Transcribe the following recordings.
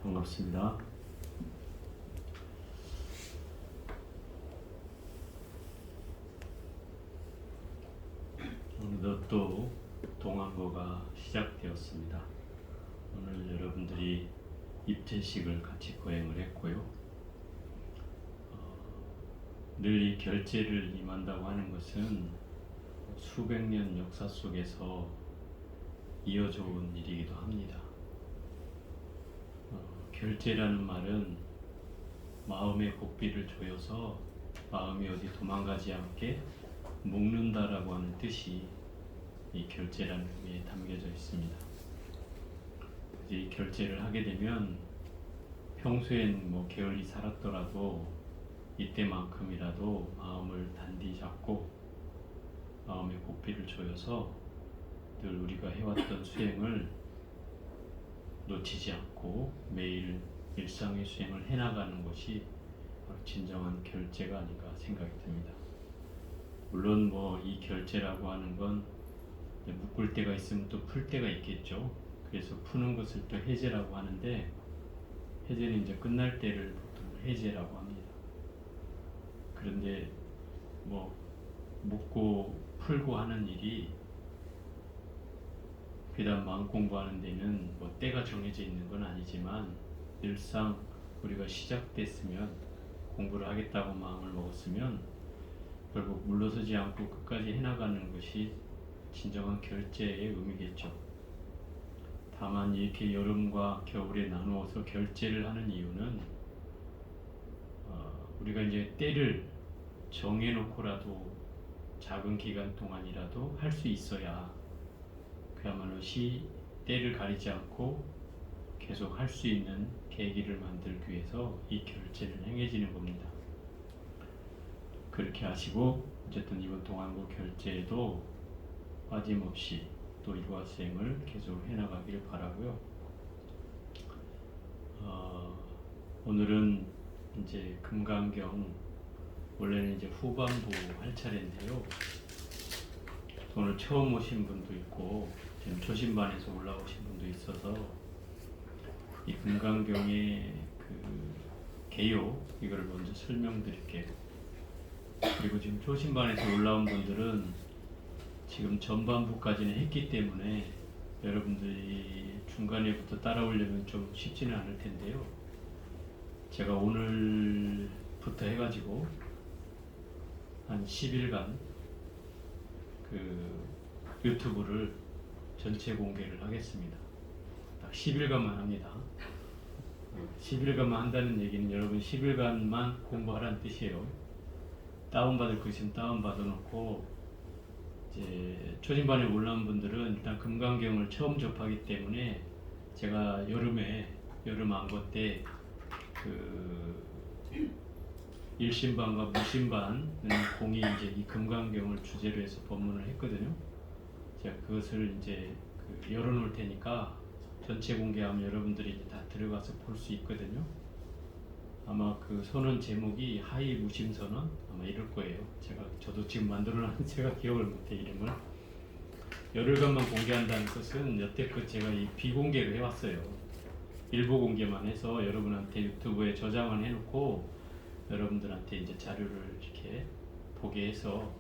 반갑습니다. 오늘도 또 동안고가 시작되었습니다. 오늘 여러분들이 입퇴식을 같이 거행을 했고요. 늘 이 결제를 임한다고 하는 것은 수백 년 역사 속에서 이어져 온 일이기도 합니다. 결제라는 말은 마음의 고삐를 조여서 마음이 어디 도망가지 않게 묶는다라고 하는 뜻이 이 결제라는 의미에 담겨져 있습니다. 이 결제를 하게 되면 평소엔 게을리 살았더라도 이때만큼이라도 마음을 단디 잡고 마음의 고삐를 조여서 늘 우리가 해왔던 수행을 놓치지 않고 매일 일상의 수행을 해나가는 것이 진정한 결제가 아닌가 생각이 듭니다. 물론 이 결제라고 하는 건 묶을 때가 있으면 또 풀 때가 있겠죠. 그래서 푸는 것을 또 해제라고 하는데, 해제는 이제 끝날 때를 보통 해제라고 합니다. 그런데 묶고 풀고 하는 일이 비단 마음 공부하는 데는 때가 정해져 있는 건 아니지만, 늘상 우리가 시작됐으면, 공부를 하겠다고 마음을 먹었으면 결국 물러서지 않고 끝까지 해나가는 것이 진정한 결제의 의미겠죠. 다만 이렇게 여름과 겨울에 나누어서 결제를 하는 이유는 우리가 이제 때를 정해놓고라도 작은 기간 동안이라도 할 수 있어야 그야말로 때를 가리지 않고 계속 할 수 있는 계기를 만들기 위해서 이 결제를 행해지는 겁니다. 그렇게 하시고 어쨌든 이번 동안고 결제에도 빠짐없이 또 일과 수행을 계속 해나가기를 바라고요. 오늘은 이제 금강경, 원래는 이제 후반부 할 차례인데요. 오늘 처음 오신 분도 있고 지금 초신반에서 올라오신 분도 있어서 이 금강경의 그 개요 이걸 먼저 설명드릴게요. 그리고 지금 초신반에서 올라온 분들은 지금 전반부까지는 했기 때문에 여러분들이 중간에부터 따라오려면 좀 쉽지는 않을 텐데요. 제가 오늘부터 해가지고 한 10일간 그 유튜브를 전체 공개를 하겠습니다. 딱 10일간만 합니다. 10일간만 한다는 얘기는 여러분 10일간만 공부하라는 뜻이에요. 다운받을 거 있으면 다운받아 놓고, 이제 초신반에 올라온 분들은 일단 금강경을 처음 접하기 때문에 제가 여름 안고 때 그 일신반과 무신반은 공이 이제 이 금강경을 주제로 해서 법문을 했거든요. 제가 그것을 이제 열어놓을 테니까 전체 공개하면 여러분들이 이제 다 들어가서 볼 수 있거든요. 아마 그 선언 제목이 하이 무심 선언 아마 이럴 거예요. 저도 지금 만들어놨는데 제가 기억을 못해 이름을. 열흘간만 공개한다는 것은 여태껏 제가 이 비공개를 해왔어요. 일부 공개만 해서 여러분한테 유튜브에 저장을 해놓고 여러분들한테 이제 자료를 이렇게 보게 해서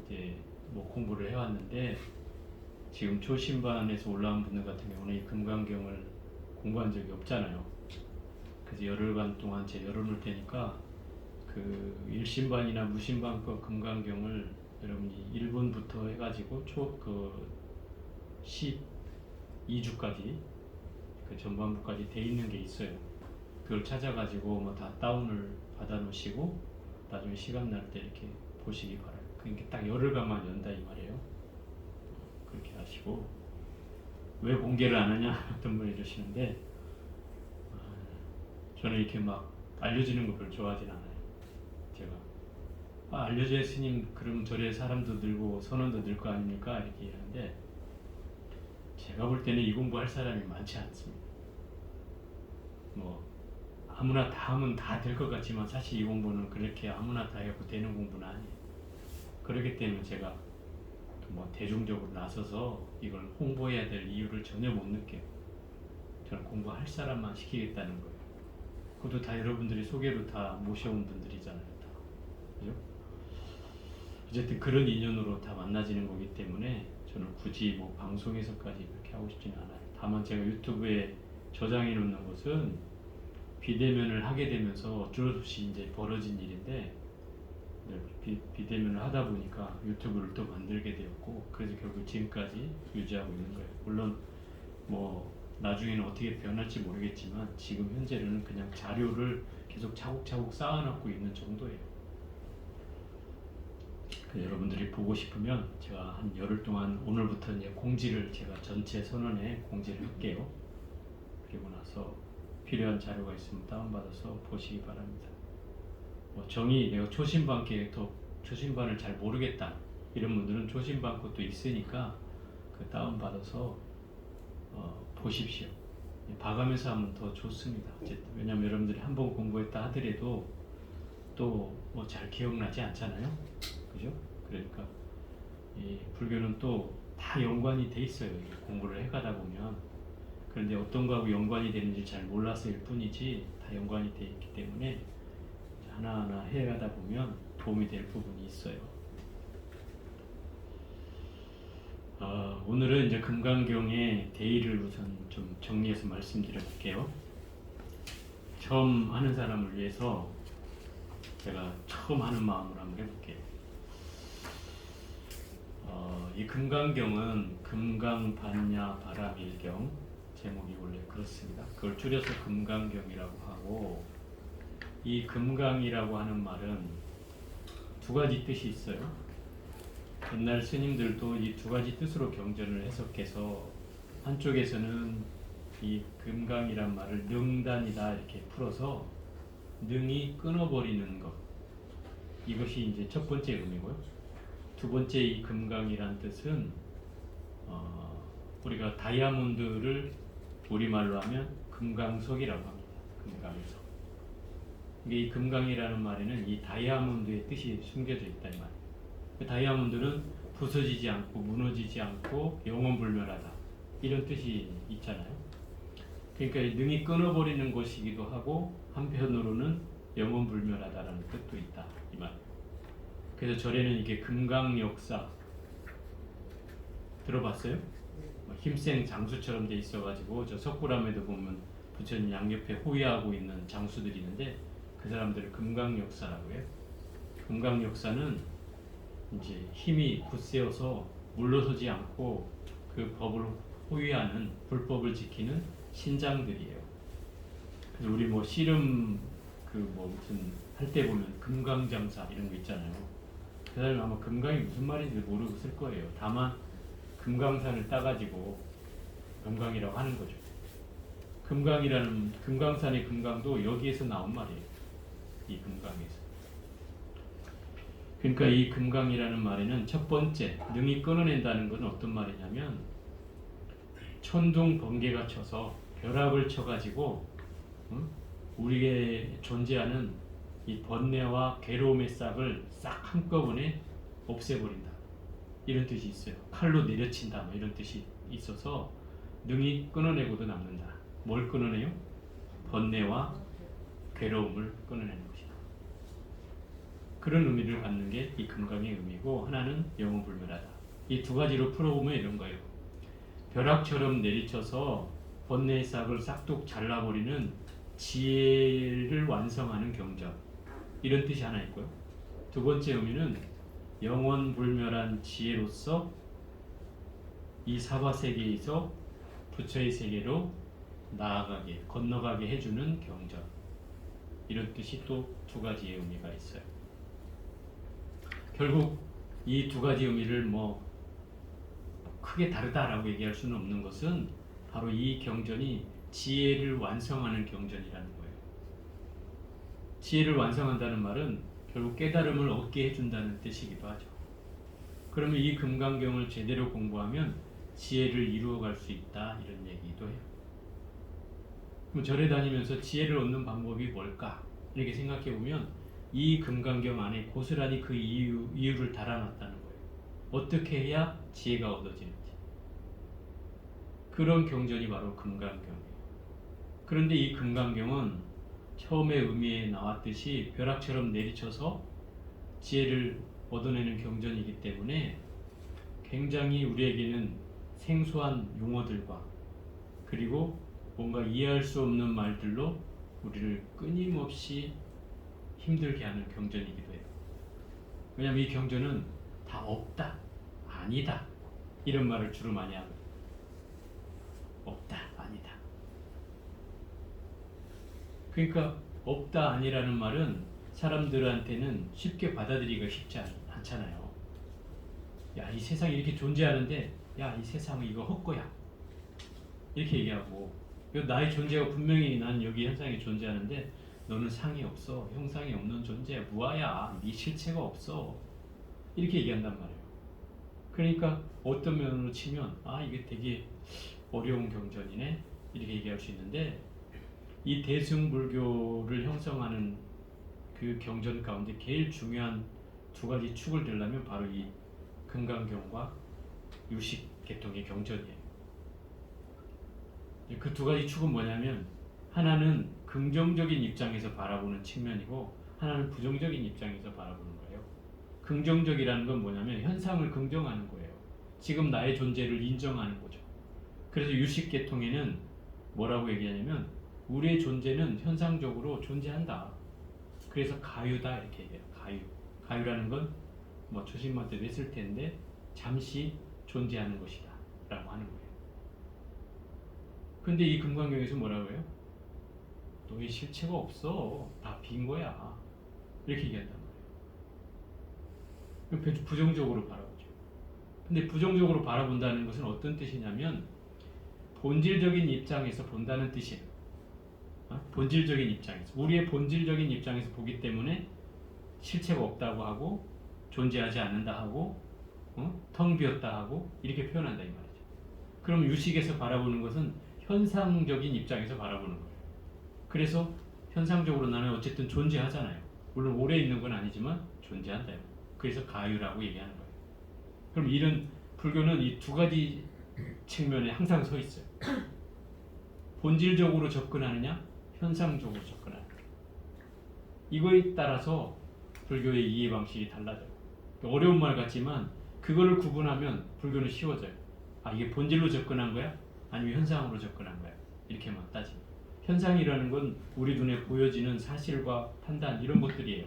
이제 공부를 해왔는데, 지금 초신반에서 올라온 분들 같은 경우는 이 금강경을 공부한 적이 없잖아요. 그래서 열흘간 동안 제가 열어놓을 테니까 그 일신반이나 무신반 거 금강경을 여러분이 1분부터 해가지고 12주까지 그 전반부까지 돼 있는 게 있어요. 그걸 찾아가지고 다 다운을 받아 놓으시고 나중에 시간 날 때 이렇게 보시기 바라요. 그러니까 딱 열흘간만 연다 이 말이에요. 그렇게 하시고, 왜 공개를 안 하냐 어떤 분이 이러시는데, 저는 이렇게 막 알려지는 거 별로 좋아하진 않아요. 제가 알려줘야 스님 그럼 저래 사람도 늘고 선원도 늘 거 아닙니까? 이렇게 하는데, 제가 볼 때는 이 공부할 사람이 많지 않습니다. 아무나 다 하면 다 될 것 같지만 사실 이 공부는 그렇게 아무나 다 해갖고 되는 공부는 아니에요. 그렇기 때문에 제가 대중적으로 나서서 이걸 홍보해야 될 이유를 전혀 못 느껴요. 저는 공부할 사람만 시키겠다는 거예요. 그것도 다 여러분들이 소개로 다 모셔온 분들이잖아요. 다. 그죠? 어쨌든 그런 인연으로 다 만나지는 거기 때문에 저는 굳이 뭐 방송에서까지 그렇게 하고 싶지는 않아요. 다만 제가 유튜브에 저장해 놓는 것은 비대면을 하게 되면서 어쩔 수 없이 이제 벌어진 일인데, 비대면을 하다 보니까 유튜브를 또 만들게 되었고, 그래서 결국 지금까지 유지하고 있는 거예요. 물론 뭐 나중에는 어떻게 변할지 모르겠지만 지금 현재는 그냥 자료를 계속 차곡차곡 쌓아놓고 있는 정도예요. 여러분들이 보고 싶으면 제가 한 열흘 동안 오늘부터 이제 공지를 제가 전체 선언에 공지를 할게요. 그리고 나서 필요한 자료가 있으면 다운받아서 보시기 바랍니다. 뭐 정의 내가 초신반을 잘 모르겠다 이런 분들은 초신반 것도 있으니까 그 다운받아서 보십시오. 봐가면서 하면 더 좋습니다. 어쨌든 왜냐하면 여러분들이 한번 공부했다 하더라도 또 뭐 잘 기억나지 않잖아요. 그죠? 그러니까 이 불교는 또 다 연관이 돼 있어요. 공부를 해가다 보면. 그런데 어떤 거하고 연관이 되는지 잘 몰라서일 뿐이지 다 연관이 돼 있기 때문에 하나하나 해가다 보면 도움이 될 부분이 있어요. 오늘은 이제 금강경의 대의를 우선 좀 정리해서 말씀드려 볼게요. 처음 하는 사람을 위해서 제가 처음 하는 마음으로 한번 해볼게요. 이 금강경은 금강반야바라밀경, 제목이 원래 그렇습니다. 그걸 줄여서 금강경이라고 하고, 이 금강이라고 하는 말은 두 가지 뜻이 있어요. 옛날 스님들도 이 두 가지 뜻으로 경전을 해석해서 한쪽에서는 이 금강이란 말을 능단이다 이렇게 풀어서 능이 끊어버리는 것, 이것이 이제 첫 번째 의미고요. 두 번째 이 금강이란 뜻은 우리가 다이아몬드를 우리말로 하면 금강석이라고 합니다. 금강석. 이 금강이라는 말에는 이 다이아몬드의 뜻이 숨겨져 있다 이 말이에요. 그 다이아몬드는 부서지지 않고 무너지지 않고 영원불멸하다 이런 뜻이 있잖아요. 그러니까 능이 끊어버리는 것이기도 하고 한편으로는 영원불멸하다라는 뜻도 있다 이 말. 그래서 절에는 이게 금강역사 들어봤어요? 힘센 장수처럼 돼 있어가지고 저 석굴암에도 보면 부처님 양옆에 호위하고 있는 장수들이 있는데 그 사람들을 금강역사라고 해요. 금강역사는 이제 힘이 굳세어서 물러서지 않고 그 법을 호위하는 불법을 지키는 신장들이에요. 그래서 우리 뭐 씨름 그 뭐 무슨 할 때 보면 금강장사 이런 거 있잖아요. 그 사람이 아마 금강이 무슨 말인지 모르고 쓸 거예요. 다만 금강산을 따가지고 금강이라고 하는 거죠. 금강산의 금강도 여기에서 나온 말이에요. 이 금강에서. 그러니까 이 금강이라는 말에는 첫 번째 능이 끊어낸다는 것은 어떤 말이냐면 천둥 번개가 쳐서 벼락을 쳐가지고 우리에 존재하는 이 번뇌와 괴로움의 싹을 싹 한꺼번에 없애버린다 이런 뜻이 있어요. 칼로 내려친다 뭐 이런 뜻이 있어서 능이 끊어내고도 남는다. 뭘 끊어내요? 번뇌와 괴로움을 끊어내는 것이다. 그런 의미를 갖는 게 이 금강의 의미고, 하나는 영원불멸하다. 이 두 가지로 풀어보면 이런 거예요. 벼락처럼 내리쳐서 번뇌의 싹을 싹둑 잘라버리는 지혜를 완성하는 경전, 이런 뜻이 하나 있고요. 두 번째 의미는 영원불멸한 지혜로서 이 사바세계에서 부처의 세계로 나아가게, 건너가게 해주는 경전, 이런 뜻이 또 두 가지의 의미가 있어요. 결국 이 두 가지 의미를 뭐 크게 다르다라고 얘기할 수는 없는 것은 바로 이 경전이 지혜를 완성하는 경전이라는 거예요. 지혜를 완성한다는 말은 결국 깨달음을 얻게 해준다는 뜻이기도 하죠. 그러면 이 금강경을 제대로 공부하면 지혜를 이루어갈 수 있다 이런 얘기도 해요. 그럼 절에 다니면서 지혜를 얻는 방법이 뭘까? 이렇게 생각해 보면 이 금강경 안에 고스란히 그 이유를 달아놨다는 거예요. 어떻게 해야 지혜가 얻어지는지. 그런 경전이 바로 금강경이에요. 그런데 이 금강경은 처음에 의미에 나왔듯이 벼락처럼 내리쳐서 지혜를 얻어내는 경전이기 때문에 굉장히 우리에게는 생소한 용어들과 그리고 뭔가 이해할 수 없는 말들로 우리를 끊임없이 힘들게 하는 경전이기도 해요. 왜냐하면 이 경전은 다 없다, 아니다 이런 말을 주로 많이 하거든요. 없다, 아니다. 그러니까 없다, 아니라는 말은 사람들한테는 쉽게 받아들이기가 쉽지 않잖아요. 야, 이 세상이 이렇게 존재하는데 야, 이 세상은 이거 헛거야 이렇게 얘기하고, 나의 존재가 분명히 난 여기 현상에 존재하는데 너는 상이 없어, 형상이 없는 존재야, 무아야, 네 실체가 없어 이렇게 얘기한단 말이에요. 그러니까 어떤 면으로 치면 이게 되게 어려운 경전이네 이렇게 얘기할 수 있는데, 이 대승불교를 형성하는 그 경전 가운데 제일 중요한 두 가지 축을 들려면 바로 이 금강경과 유식계통의 경전이에요. 그 두 가지 축은 뭐냐면, 하나는 긍정적인 입장에서 바라보는 측면이고 하나는 부정적인 입장에서 바라보는 거예요. 긍정적이라는 건 뭐냐면 현상을 긍정하는 거예요. 지금 나의 존재를 인정하는 거죠. 그래서 유식계통에는 뭐라고 얘기하냐면 우리의 존재는 현상적으로 존재한다. 그래서 가유다 이렇게 얘기해요. 가유라는 건 뭐 조심할 때도 했을 텐데 잠시 존재하는 것이다 라고 하는 거예요. 근데 이 금강경에서 뭐라고 해요? 너의 실체가 없어. 다 빈 거야. 이렇게 얘기한단 말이에요. 부정적으로 바라보죠. 근데 부정적으로 바라본다는 것은 어떤 뜻이냐면 본질적인 입장에서 본다는 뜻이에요. 본질적인 입장에서, 우리의 본질적인 입장에서 보기 때문에 실체가 없다고 하고 존재하지 않는다 하고 텅 비었다 하고 이렇게 표현한다 이 말이죠. 그럼 유식에서 바라보는 것은 현상적인 입장에서 바라보는 거예요. 그래서 현상적으로 나는 어쨌든 존재하잖아요. 물론 오래 있는 건 아니지만 존재한다. 그래서 가유라고 얘기하는 거예요. 그럼 이런 불교는 이 두 가지 측면에 항상 서 있어요. 본질적으로 접근하느냐, 현상적으로 접근하느냐. 이거에 따라서 불교의 이해 방식이 달라져요. 어려운 말 같지만 그거를 구분하면 불교는 쉬워져요. 이게 본질로 접근한 거야? 아니면 현상으로 접근한 거야? 이렇게만 따지면. 현상이라는 건 우리 눈에 보여지는 사실과 판단 이런 것들이에요.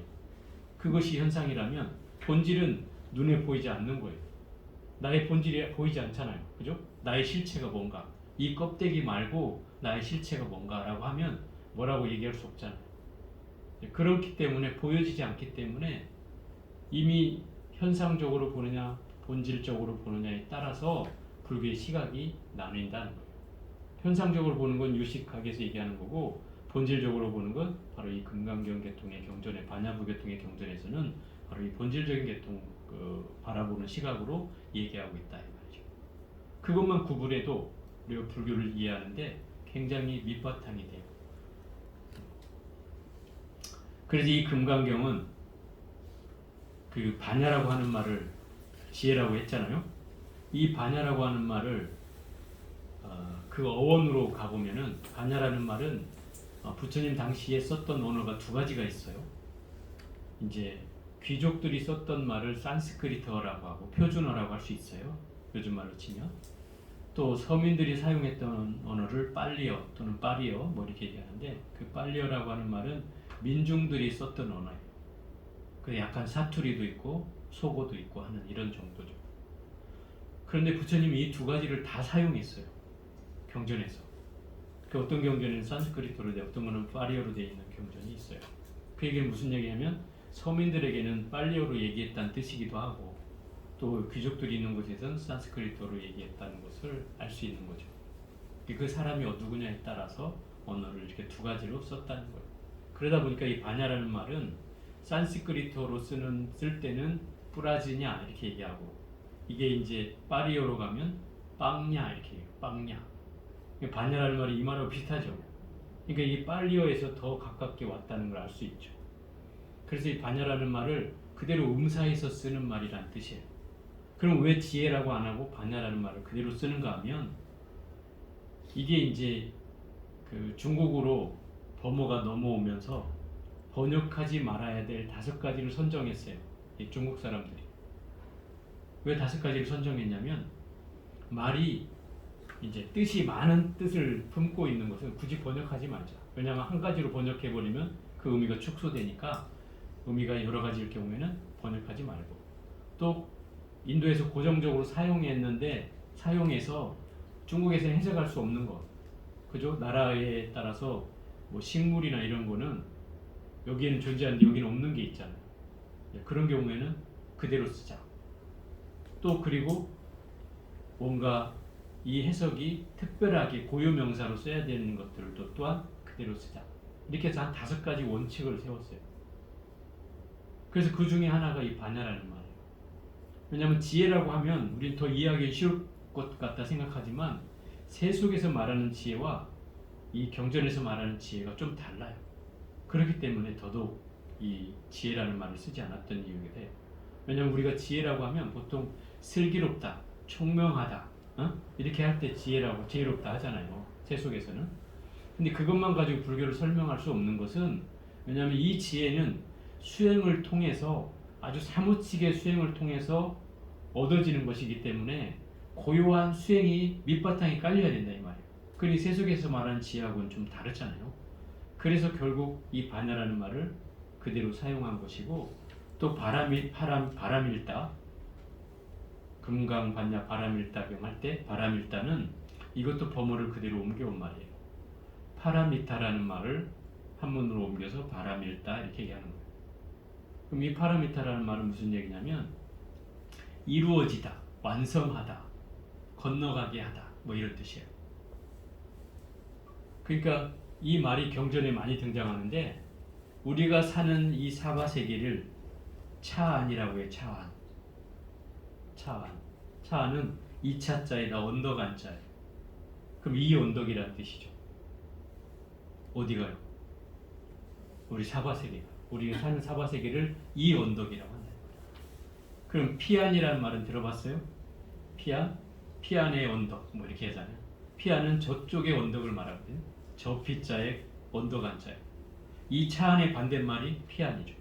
그것이 현상이라면 본질은 눈에 보이지 않는 거예요. 나의 본질이 보이지 않잖아요. 그죠? 나의 실체가 뭔가. 이 껍데기 말고 나의 실체가 뭔가라고 하면 뭐라고 얘기할 수 없잖아요. 그렇기 때문에 보여지지 않기 때문에 이미 현상적으로 보느냐 본질적으로 보느냐에 따라서 불교의 시각이 나뉜다는 거예요. 현상적으로 보는 건 유식학에서 얘기하는 거고 본질적으로 보는 건 바로 이 금강경 계통의 경전의 반야부 계통의 경전에서는 바로 이 본질적인 계통 바라보는 시각으로 얘기하고 있다 이 말이죠. 그것만 구분해도 우리가 불교를 이해하는데 굉장히 밑바탕이 돼요. 그래서 이 금강경은 그 반야라고 하는 말을 지혜라고 했잖아요. 이 반야라고 하는 말을 그 어원으로 가보면은 반야라는 말은 부처님 당시에 썼던 언어가 두 가지가 있어요. 이제 귀족들이 썼던 말을 산스크리트어라고 하고 표준어라고 할 수 있어요. 요즘 말로 치면. 또 서민들이 사용했던 언어를 빨리어 또는 파리어 뭐 이렇게 얘기하는데, 그 빨리어라고 하는 말은 민중들이 썼던 언어예요. 그 약간 사투리도 있고 속어도 있고 하는 이런 정도죠. 그런데 부처님이 이 두 가지를 다 사용했어요. 경전에서. 그 어떤 경전에는 산스크리트어로 돼, 어떤 거는 파리어로 되어 있는 경전이 있어요. 그 얘기는 무슨 얘기냐면 서민들에게는 빨리어로 얘기했다는 뜻이기도 하고 또 귀족들이 있는 곳에서는 산스크리트어로 얘기했다는 것을 알 수 있는 거죠. 그 사람이 누구냐에 따라서 언어를 이렇게 두 가지로 썼다는 거예요. 그러다 보니까 이 반야라는 말은 산스크리트어로 쓸 때는 뿌라지냐 이렇게 얘기하고, 이게 이제 파리어로 가면 빵냐 이렇게 얘기해요. 빵냐. 반야라는 말이 이 말하고 비슷하죠. 그러니까 이 빨리어에서 더 가깝게 왔다는 걸 알 수 있죠. 그래서 이 반야라는 말을 그대로 음사해서 쓰는 말이란 뜻이에요. 그럼 왜 지혜라고 안 하고 반야라는 말을 그대로 쓰는가 하면, 이게 이제 그 중국어로 범어가 넘어오면서 번역하지 말아야 될 5가지를 선정했어요. 이 중국 사람들이. 왜 5가지를 선정했냐면 말이 이제 뜻이 많은 뜻을 품고 있는 것은 굳이 번역하지 말자. 왜냐하면 한 가지로 번역해버리면 그 의미가 축소되니까 의미가 여러 가지일 경우에는 번역하지 말고, 또 인도에서 고정적으로 사용했는데 사용해서 중국에서 해석할 수 없는 것, 그죠? 나라에 따라서 뭐 식물이나 이런 거는 여기에는 존재하는데 여기는 없는 게 있잖아요. 그런 경우에는 그대로 쓰자. 또 그리고 뭔가 이 해석이 특별하게 고유명사로 써야 되는 것들도 또한 그대로 쓰자. 이렇게 해서 한 5가지 원칙을 세웠어요. 그래서 그 중에 하나가 이 반야라는 말이에요. 왜냐하면 지혜라고 하면 우리는 더 이해하기 쉬울 것 같다 생각하지만 세속에서 말하는 지혜와 이 경전에서 말하는 지혜가 좀 달라요. 그렇기 때문에 더더욱 이 지혜라는 말을 쓰지 않았던 이유가 돼요. 왜냐하면 우리가 지혜라고 하면 보통 슬기롭다, 총명하다, 이렇게 할 때 지혜롭다 하잖아요. 세속에서는. 근데 그것만 가지고 불교를 설명할 수 없는 것은, 왜냐하면 이 지혜는 수행을 통해서, 아주 사무치게 수행을 통해서 얻어지는 것이기 때문에 고요한 수행이 밑바탕에 깔려야 된다 이 말이에요. 그러니 세속에서 말하는 지혜하고는 좀 다르잖아요. 그래서 결국 이 반야라는 말을 그대로 사용한 것이고, 또 바람일다, 금강반야 바람일다경 할 때 바람일다는 이것도 범어를 그대로 옮겨온 말이에요. 파라미타라는 말을 한문으로 옮겨서 바람일다 이렇게 얘기하는 거예요. 그럼 이 파라미타라는 말은 무슨 얘기냐면 이루어지다, 완성하다, 건너가게 하다, 뭐 이런 뜻이에요. 그러니까 이 말이 경전에 많이 등장하는데, 우리가 사는 이 사바세계를 차안이라고 해요. 차안. 차안은 이차자에다 언덕 안자예요. 그럼 이 언덕이라는 뜻이죠. 어디가요? 우리 사바세계가. 우리가 사는 사바세계를 이 언덕이라고 한다. 그럼 피안이라는 말은 들어봤어요? 피안의 언덕 뭐 이렇게 하잖아요. 피안은 저쪽의 언덕을 말하거든요. 저 피자의 언덕 안자예요. 이 차안의 반대말이 피안이죠.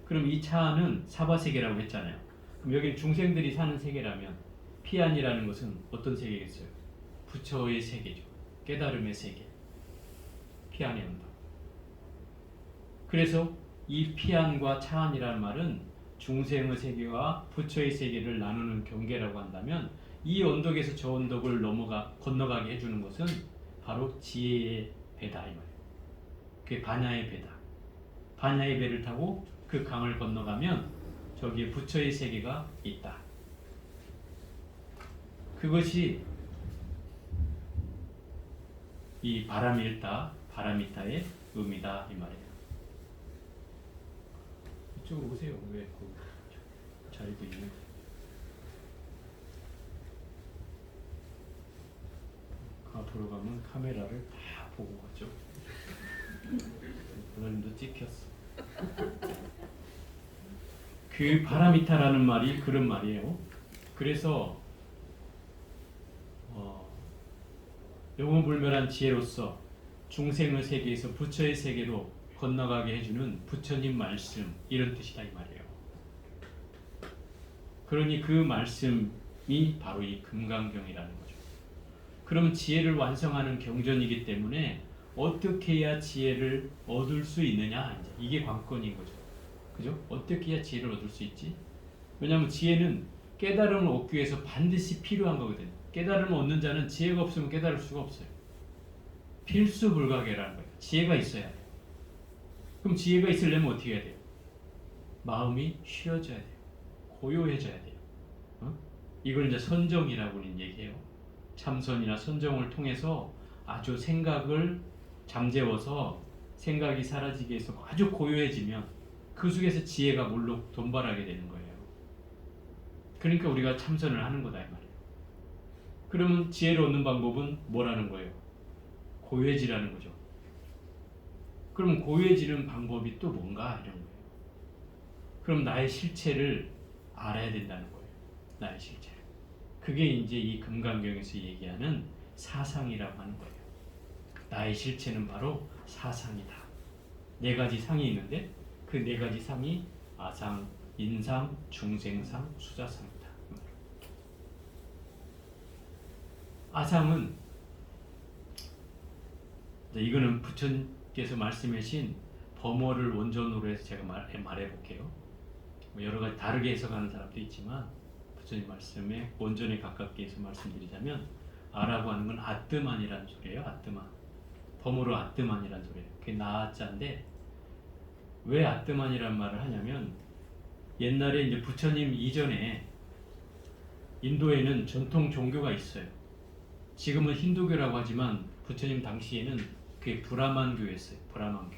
그럼 이 차안은 사바세계라고 했잖아요. 그럼 여기 중생들이 사는 세계라면 피안이라는 것은 어떤 세계겠어요? 부처의 세계죠. 깨달음의 세계. 피안의 언덕. 그래서 이 피안과 차안이라는 말은 중생의 세계와 부처의 세계를 나누는 경계라고 한다면, 이 언덕에서 저 언덕을 건너가게 해주는 것은 바로 지혜의 배다 이 말이에요. 그게 반야의 배다. 반야의 배를 타고 그 강을 건너가면 저기에 부처의 세계가 있다. 그것이 이 바람일다의 의미다 이 말이에요. 이쪽으로 오세요. 왜 그 자리도 있는? 앞으로 가면 카메라를 다 보고 가죠. 오늘도 찍혔어. 그 바라미타라는 말이 그런 말이에요. 그래서 영원불멸한 지혜로서 중생의 세계에서 부처의 세계로 건너가게 해주는 부처님 말씀, 이런 뜻이다 이 말이에요. 그러니 그 말씀이 바로 이 금강경이라는 거죠. 그럼 지혜를 완성하는 경전이기 때문에 어떻게 해야 지혜를 얻을 수 있느냐, 이게 관건인 거죠. 그죠? 어떻게 해야 지혜를 얻을 수 있지? 왜냐하면 지혜는 깨달음을 얻기 위해서 반드시 필요한 거거든요. 깨달음을 얻는 자는 지혜가 없으면 깨달을 수가 없어요. 필수불가결하는 거예요. 지혜가 있어야 돼요. 그럼 지혜가 있으려면 어떻게 해야 돼요? 마음이 쉬어져야 돼요. 고요해져야 돼요. 이걸 이제 선정이라고는 얘기해요. 참선이나 선정을 통해서 아주 생각을 잠재워서 생각이 사라지게 해서 아주 고요해지면 그 속에서 지혜가 몰록 돈발하게 되는 거예요. 그러니까 우리가 참선을 하는 거다 이 말이에요. 그러면 지혜를 얻는 방법은 뭐라는 거예요? 고요해지라는 거죠. 그럼 고요해지는 방법이 또 뭔가 이런 거예요. 그럼 나의 실체를 알아야 된다는 거예요. 나의 실체를. 그게 이제 이 금강경에서 얘기하는 사상이라고 하는 거예요. 나의 실체는 바로 사상이다. 네 가지 상이 있는데 그 네 가지 상이 아상, 인상, 중생상, 수자상이다. 아상은 이거는 부처님께서 말씀하신 범어를 원전으로 해서 제가 말해볼게요. 여러 가지 다르게 해석하는 사람도 있지만 부처님 말씀에 원전에 가깝게 해서 말씀드리자면 아라고 하는 건 아뜨만이라는 소리예요. 아뜨만. 범어로 아뜨만이라는 소리예요. 그게 나자인데 왜 아뜨만이라는 말을 하냐면 옛날에 이제 부처님 이전에 인도에는 전통 종교가 있어요. 지금은 힌두교라고 하지만 부처님 당시에는 그게 브라만교였어요. 브라만교.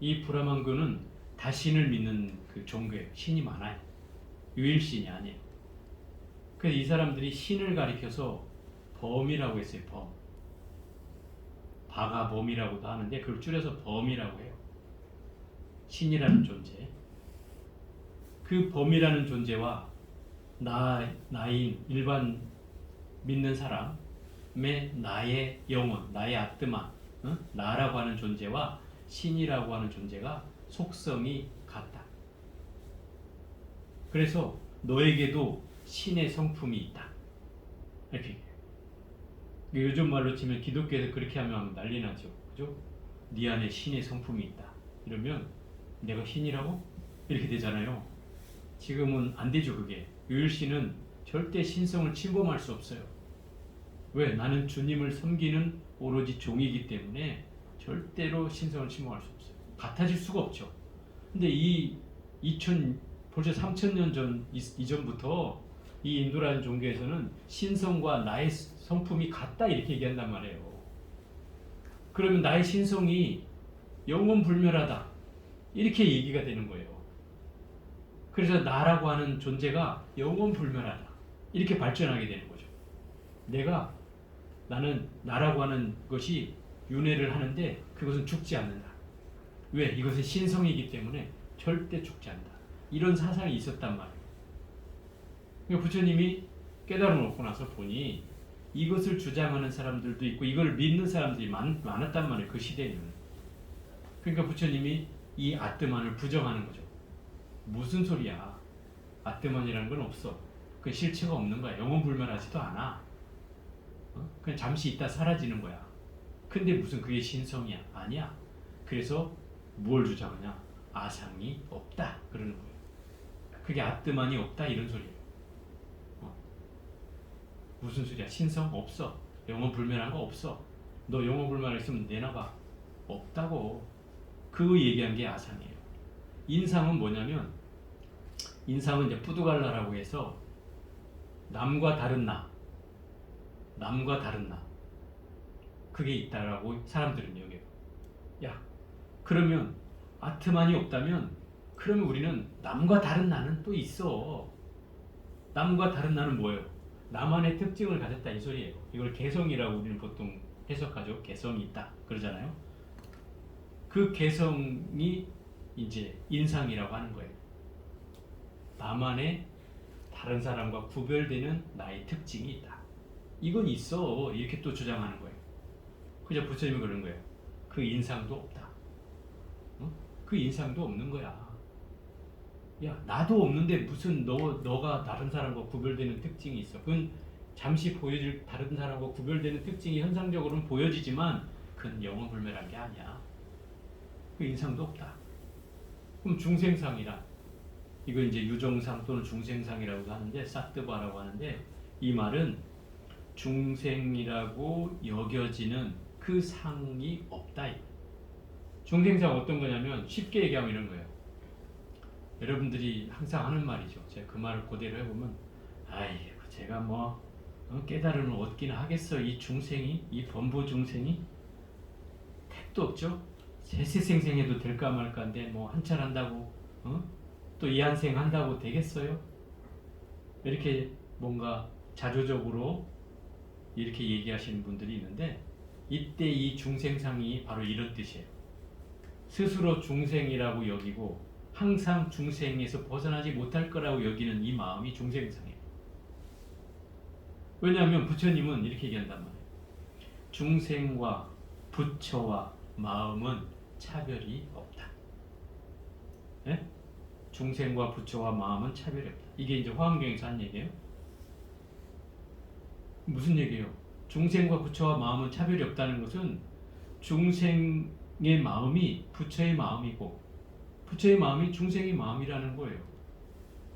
이 브라만교는 다신을 믿는 그 종교예요. 신이 많아요. 유일신이 아니에요. 그래서 이 사람들이 신을 가리켜서 범이라고 했어요. 범. 바가범이라고도 하는데 그걸 줄여서 범이라고 해요. 신이라는 존재. 그 범이라는 존재와 나인 일반 믿는 사람의 나의 영혼, 나의 아뜨마, 나라고 하는 존재와 신이라고 하는 존재가 속성이 같다. 그래서 너에게도 신의 성품이 있다. 이렇게 요즘 말로 치면 기독교에서 그렇게 하면 난리 나죠. 그죠? 네 안에 신의 성품이 있다. 이러면 내가 신이라고? 이렇게 되잖아요. 지금은 안 되죠. 그게. 유일신은 절대 신성을 침범할 수 없어요. 왜? 나는 주님을 섬기는 오로지 종이기 때문에 절대로 신성을 침범할 수 없어요. 같아질 수가 없죠. 근데 벌써 3000년 전 이전부터 이 인도라는 종교에서는 신성과 나의 성품이 같다 이렇게 얘기한단 말이에요. 그러면 나의 신성이 영원불멸하다 이렇게 얘기가 되는 거예요. 그래서 나라고 하는 존재가 영원불멸하다 이렇게 발전하게 되는 거죠. 나는 나라고 하는 것이 윤회를 하는데 그것은 죽지 않는다. 왜? 이것은 신성이기 때문에 절대 죽지 않는다. 이런 사상이 있었단 말이에요. 그러니까 부처님이 깨달음을 얻고 나서 보니 이것을 주장하는 사람들도 있고 이걸 믿는 사람들이 많았단 말이에요. 그 시대에는. 그러니까 부처님이 이 아뜨만을 부정하는 거죠. 무슨 소리야. 아뜨만이라는 건 없어. 그 실체가 없는 거야. 영원불멸하지도 않아. 그냥 잠시 있다 사라지는 거야. 근데 무슨 그게 신성이야? 아니야. 그래서 뭘 주장하냐? 아상이 없다. 그러는 거예요. 그게 아뜨만이 없다 이런 소리예요. 무슨 소리야? 신성 없어. 영원불멸한 거 없어. 너 영원불멸 있으면 내놔봐. 없다고. 그 얘기한 게 아상이에요. 인상은 뭐냐면 인상은 이제 뿌두갈라라고 해서 남과 다른 나 그게 있다라고 사람들은 여겨요. 야 그러면 아트만이 없다면 그러면 우리는 남과 다른 나는 또 있어. 남과 다른 나는 뭐예요? 나만의 특징을 가졌다 이 소리예요. 이걸 개성이라고 우리는 보통 해석하죠. 개성이 있다 그러잖아요. 그 개성이 이제 인상이라고 하는 거예요. 나만의 다른 사람과 구별되는 나의 특징이 있다. 이건 있어. 이렇게 또 주장하는 거예요. 그저 부처님이 그런 거예요. 그 인상도 없다. 그 인상도 없는 거야. 야 나도 없는데 무슨 너가 다른 사람과 구별되는 특징이 있어. 그건 잠시 보여질 다른 사람과 구별되는 특징이 현상적으로는 보여지지만 그건 영원불멸한 게 아니야. 그 인상도 없다. 그럼 중생상이란 이거 이제 유정상 또는 중생상이라고도 하는데 사뜨바라고 하는데 이 말은 중생이라고 여겨지는 그 상이 없다. 중생상 어떤 거냐면 쉽게 얘기하면 이런 거예요. 여러분들이 항상 하는 말이죠. 제가 그 말을 그대로 해보면 아이고 제가 뭐 깨달음을 얻기는 하겠어. 이 중생이 이 범부 중생이 택도 없죠. 세세생생해도 될까 말까인데 뭐 한철 한다고 또 이한생 한다고 되겠어요? 이렇게 뭔가 자조적으로 이렇게 얘기하시는 분들이 있는데 이때 이 중생상이 바로 이런 뜻이에요. 스스로 중생이라고 여기고 항상 중생에서 벗어나지 못할 거라고 여기는 이 마음이 중생상이에요. 왜냐하면 부처님은 이렇게 얘기한단 말이에요. 중생과 부처와 마음은 차별이 없다. 예? 중생과 부처와 마음은 차별이 없다. 이게 이제 화엄경에서 한 얘기예요. 무슨 얘기예요? 중생과 부처와 마음은 차별이 없다는 것은 중생의 마음이 부처의 마음이고 부처의 마음이 중생의 마음이라는 거예요.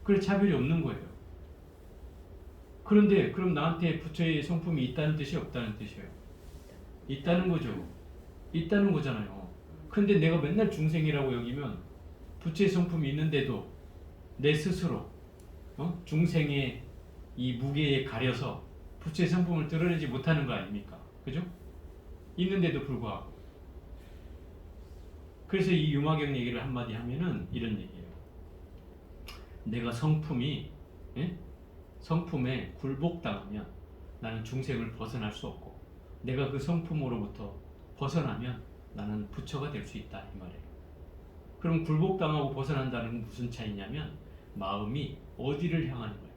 그래 차별이 없는 거예요. 그런데 그럼 나한테 부처의 성품이 있다는 뜻이 없다는 뜻이에요? 있다는 거죠. 있다는 거잖아요. 근데 내가 맨날 중생이라고 여기면 부처의 성품이 있는데도 내 스스로 중생의 이 무게에 가려서 부처의 성품을 드러내지 못하는 거 아닙니까? 그죠? 있는데도 불구하고. 그래서 이 유마경 얘기를 한마디 하면은 이런 얘기예요. 내가 성품이 성품에 굴복당하면 나는 중생을 벗어날 수 없고 내가 그 성품으로부터 벗어나면 나는 부처가 될 수 있다 이 말이에요. 그럼 굴복당하고 벗어난다는 건 무슨 차이냐면 마음이 어디를 향하는 거예요.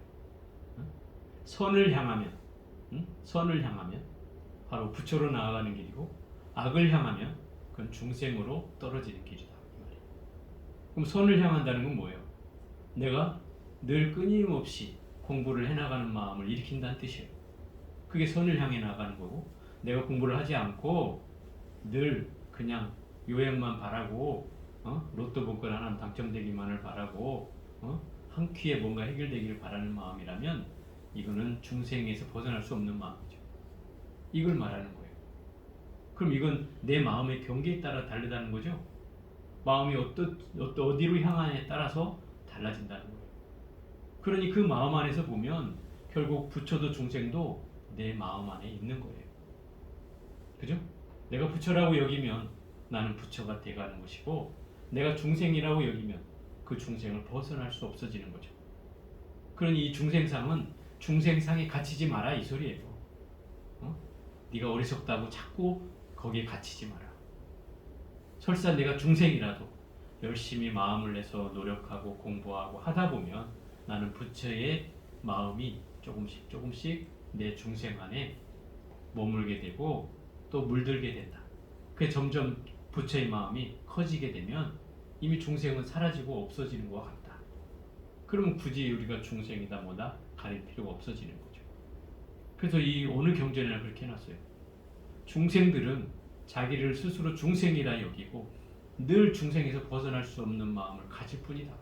선을 향하면 선을 향하면 바로 부처로 나아가는 길이고 악을 향하면 그건 중생으로 떨어지는 길이다 이 말이에요. 그럼 선을 향한다는 건 뭐예요? 내가 늘 끊임없이 공부를 해나가는 마음을 일으킨다는 뜻이에요. 그게 선을 향해 나가는 거고 내가 공부를 하지 않고 늘 그냥 요행만 바라고 로또 복권 하나 당첨되기만을 바라고 한 큐에 뭔가 해결되기를 바라는 마음이라면 이거는 중생에서 벗어날 수 없는 마음이죠. 이걸 말하는 거예요. 그럼 이건 내 마음의 경계에 따라 다르다는 거죠. 마음이 어디로 향하냐에 따라서 달라진다는 거예요. 그러니 그 마음 안에서 보면 결국 부처도 중생도 내 마음 안에 있는 거예요. 그죠? 내가 부처라고 여기면 나는 부처가 돼가는 것이고 내가 중생이라고 여기면 그 중생을 벗어날 수 없어지는 거죠. 그러니 이 중생상은 중생상에 갇히지 마라 이 소리예요. 네가 어리석다고 자꾸 거기에 갇히지 마라. 설사 내가 중생이라도 열심히 마음을 내서 노력하고 공부하고 하다 보면 나는 부처의 마음이 조금씩 내 중생 안에 머물게 되고 또 물들게 된다. 그게 점점 부처의 마음이 커지게 되면 이미 중생은 사라지고 없어지는 것 같다. 그러면 굳이 우리가 중생이다 뭐다 가릴 필요가 없어지는 거죠. 그래서 이 어느 경전이나 그렇게 해놨어요. 중생들은 자기를 스스로 중생이라 여기고 늘 중생에서 벗어날 수 없는 마음을 가질 뿐이다.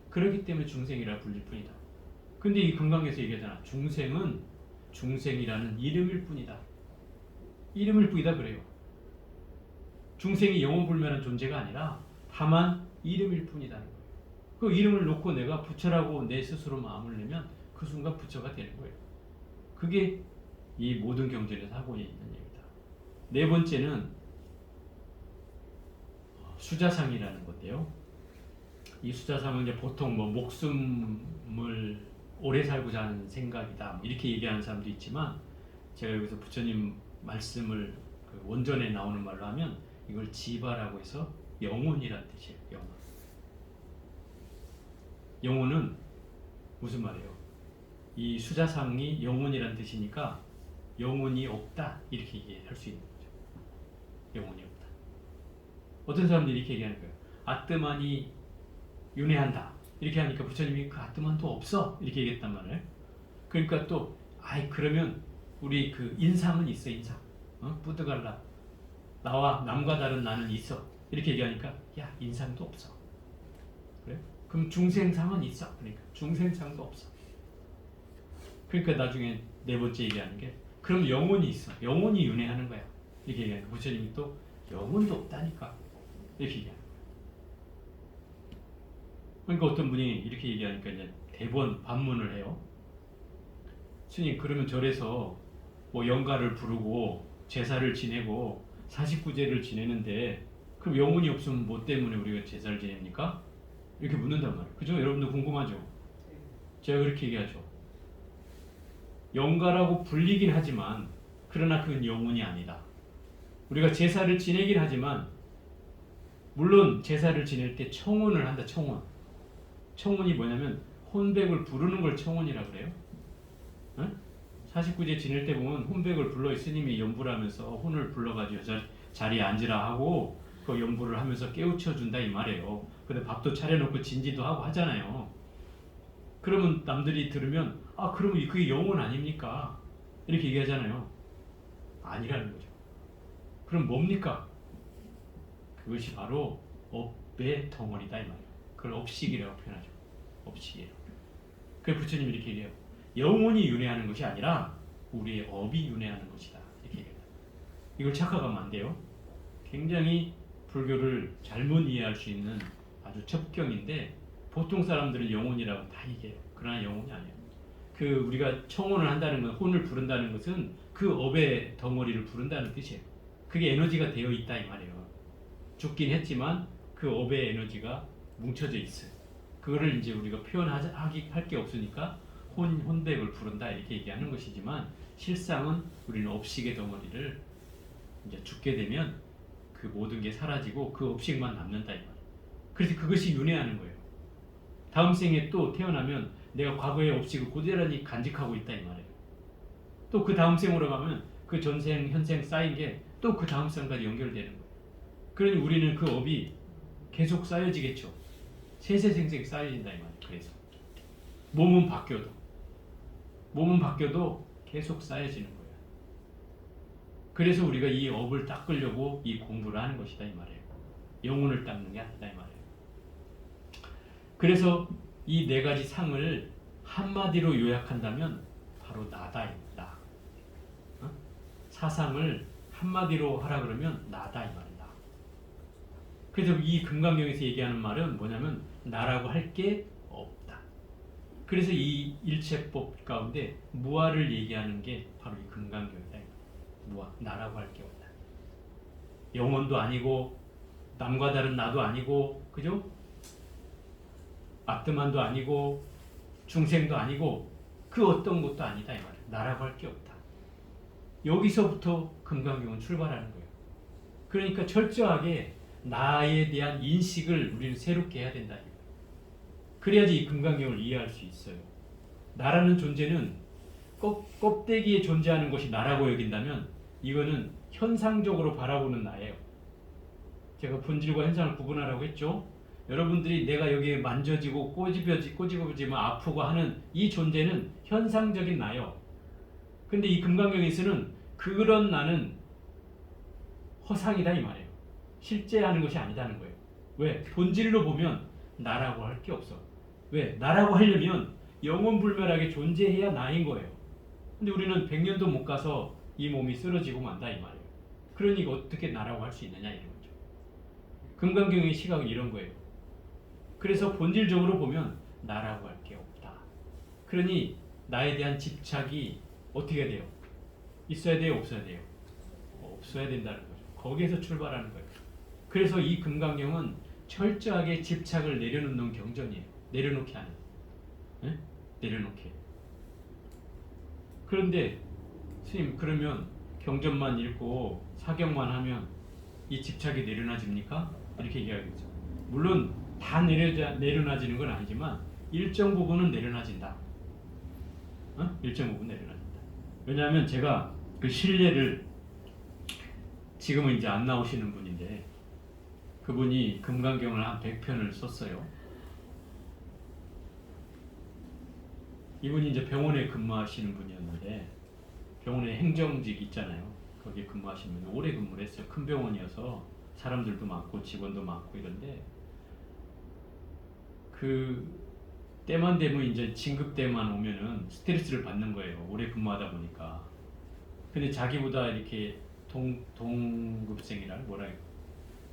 그렇기 때문에 중생이라 불릴 뿐이다. 근데 이 금강에서 얘기하잖아. 중생은 중생이라는 이름일 뿐이다. 이름일 뿐이다 그래요. 중생이 영원불멸한 존재가 아니라 다만 이름일 뿐이다. 그 이름을 놓고 내가 부처라고 내 스스로 마음을 내면 그 순간 부처가 되는 거예요. 그게 이 모든 경전에서 하고 있는 얘기다. 네 번째는 수자상이라는 건데요. 이 수자상은 이제 보통 목숨을 오래 살고자 하는 생각이다 이렇게 얘기하는 사람도 있지만 제가 여기서 부처님 말씀을 그 원전에 나오는 말로 하면 이걸 지바라고 해서 영혼이란 뜻이에요. 영혼. 영혼은 무슨 말이에요? 이 수자상이 영혼이란 뜻이니까 영혼이 없다 이렇게 얘기할 수 있는 거죠. 영혼이 없다. 어떤 사람들이 이렇게 얘기하는 거예요. 아뜨만이 윤회한다 이렇게 하니까 부처님이 그 아뜨만도 없어 이렇게 얘기했단 말이에요. 그러니까 또 그러면 우리 그 인상은 있어. 인상 뿌드갈라 나와 남과 다른 나는 있어 이렇게 얘기하니까 야 인상도 없어. 그래? 그럼 중생상은 있어. 그러니까 중생상도 없어. 그러니까 나중에 네 번째 얘기하는 게 그럼 영혼이 있어. 영혼이 윤회하는 거야. 이렇게 얘기하니까 부처님이 또 영혼도 없다니까 이렇게 얘기하는 거야. 그러니까 어떤 분이 이렇게 얘기하니까 이제 대번 반문을 해요. 스님 그러면 절에서 뭐 영가를 부르고 제사를 지내고 49제를 지내는데 그럼 영혼이 없으면 뭐 때문에 우리가 제사를 지냅니까? 이렇게 묻는단 말이에요. 그죠? 여러분도 궁금하죠? 제가 그렇게 얘기하죠. 영가라고 불리긴 하지만 그러나 그건 영혼이 아니다. 우리가 제사를 지내긴 하지만 물론 제사를 지낼 때 청혼을 한다. 청혼이 뭐냐면 혼백을 부르는 걸 청혼이라고 그래요. 49제 지낼 때 보면 혼백을 불러 스님이 연부를 하면서 혼을 불러가지고 자리에 앉으라 하고 그 연부를 하면서 깨우쳐 준다 이 말이에요. 근데 밥도 차려놓고 진지도 하고 하잖아요. 그러면 남들이 들으면 아 그러면 그게 영혼 아닙니까? 이렇게 얘기하잖아요. 아니라는 거죠. 그럼 뭡니까? 그것이 바로 업의 덩어리다 이 말이에요. 그걸 업식이라고 표현하죠. 업식이에요. 그래서 부처님이 이렇게 얘기해요. 영혼이 윤회하는 것이 아니라 우리의 업이 윤회하는 것이다. 이렇게 얘기해요. 이걸 착각하면 안 돼요. 굉장히 불교를 잘못 이해할 수 있는 아주 첩경인데 보통 사람들은 영혼이라고 다 얘기해요. 그러나 영혼이 아니에요. 그 우리가 청혼을 한다는 건 혼을 부른다는 것은 그 업의 덩어리를 부른다는 뜻이에요. 그게 에너지가 되어 있다 이 말이에요. 죽긴 했지만 그 업의 에너지가 뭉쳐져 있어요. 그거를 이제 우리가 할 게 없으니까 혼백을 부른다 이렇게 얘기하는 것이지만 실상은 우리는 업식의 덩어리를 이제 죽게 되면 그 모든 게 사라지고 그 업식만 남는다 이 말이에요. 그래서 그것이 윤회하는 거예요. 다음 생에 또 태어나면 내가 과거의 업식을 고스란히 간직하고 있다 이 말이에요. 또 그 다음 생으로 가면 그 전생 현생 쌓인 게 또 그 다음 생까지 연결되는 거예요. 그러니 우리는 그 업이 계속 쌓여지겠죠. 세세생생 쌓여진다 이 말이에요. 그래서 몸은 바뀌어도 계속 쌓여지는 거예요. 그래서 우리가 이 업을 닦으려고 이 공부를 하는 것이다 이 말이에요. 영혼을 닦는 게 아니다 이 말이에요. 그래서 이 네 가지 상을 한마디로 요약한다면 바로 나다 나. 사상을 한마디로 하라 그러면 나다 이 말이다. 그래서 이 금강경에서 얘기하는 말은 뭐냐면 나라고 할 게 없다. 그래서 이 일체법 가운데 무아를 얘기하는 게 바로 이 금강경이다. 무아, 나라고 할 게 없다. 영혼도 아니고 남과 다른 나도 아니고 그죠? 아트만도 아니고 중생도 아니고 그 어떤 것도 아니다 이 말이에요. 나라고 할 게 없다. 여기서부터 금강경은 출발하는 거예요. 그러니까 철저하게 나에 대한 인식을 우리는 새롭게 해야 된다. 그래야지 이 금강경을 이해할 수 있어요. 나라는 존재는 껍데기에 존재하는 것이 나라고 여긴다면 이거는 현상적으로 바라보는 나예요. 제가 본질과 현상을 구분하라고 했죠. 여러분들이 내가 여기에 만져지고 꼬집어지면 아프고 하는 이 존재는 현상적인 나요. 근데 이 금강경에서는 그런 나는 허상이다 이 말이에요. 실제 하는 것이 아니다는 거예요. 왜? 본질로 보면 나라고 할 게 없어. 왜? 나라고 하려면 영원불멸하게 존재해야 나인 거예요. 근데 우리는 100년도 못 가서 이 몸이 쓰러지고 만다 이 말이에요. 그러니까 어떻게 나라고 할 수 있느냐 이런 거죠. 금강경의 시각은 이런 거예요. 그래서 본질적으로 보면 나라고 할 게 없다. 그러니 나에 대한 집착이 어떻게 돼요? 있어야 돼요? 없어야 돼요? 없어야 된다는 거죠. 거기에서 출발하는 거예요. 그래서 이 금강경은 철저하게 집착을 내려놓는 경전이에요. 내려놓게 하는. 네? 내려놓게. 그런데 스님 그러면 경전만 읽고 사경만 하면 이 집착이 내려놔집니까? 이렇게 얘기하겠죠. 물론 다 내려놔지는 건 아니지만 일정 부분은 내려놔진다. 일정 부분 내려놔진다. 왜냐하면 제가 그 신례를 지금은 이제 안 나오시는 분인데 그분이 금강경을 한 100편을 썼어요. 이분이 이제 병원에 근무하시는 분이었는데 병원에 행정직 있잖아요. 거기에 근무하시면 오래 근무를 했어요. 큰 병원이어서 사람들도 많고 직원도 많고 이런데 그 때만 되면 이제 진급 때만 오면은 스트레스를 받는 거예요. 오래 근무하다 보니까. 근데 자기보다 이렇게 동급생이라 뭐라 해요?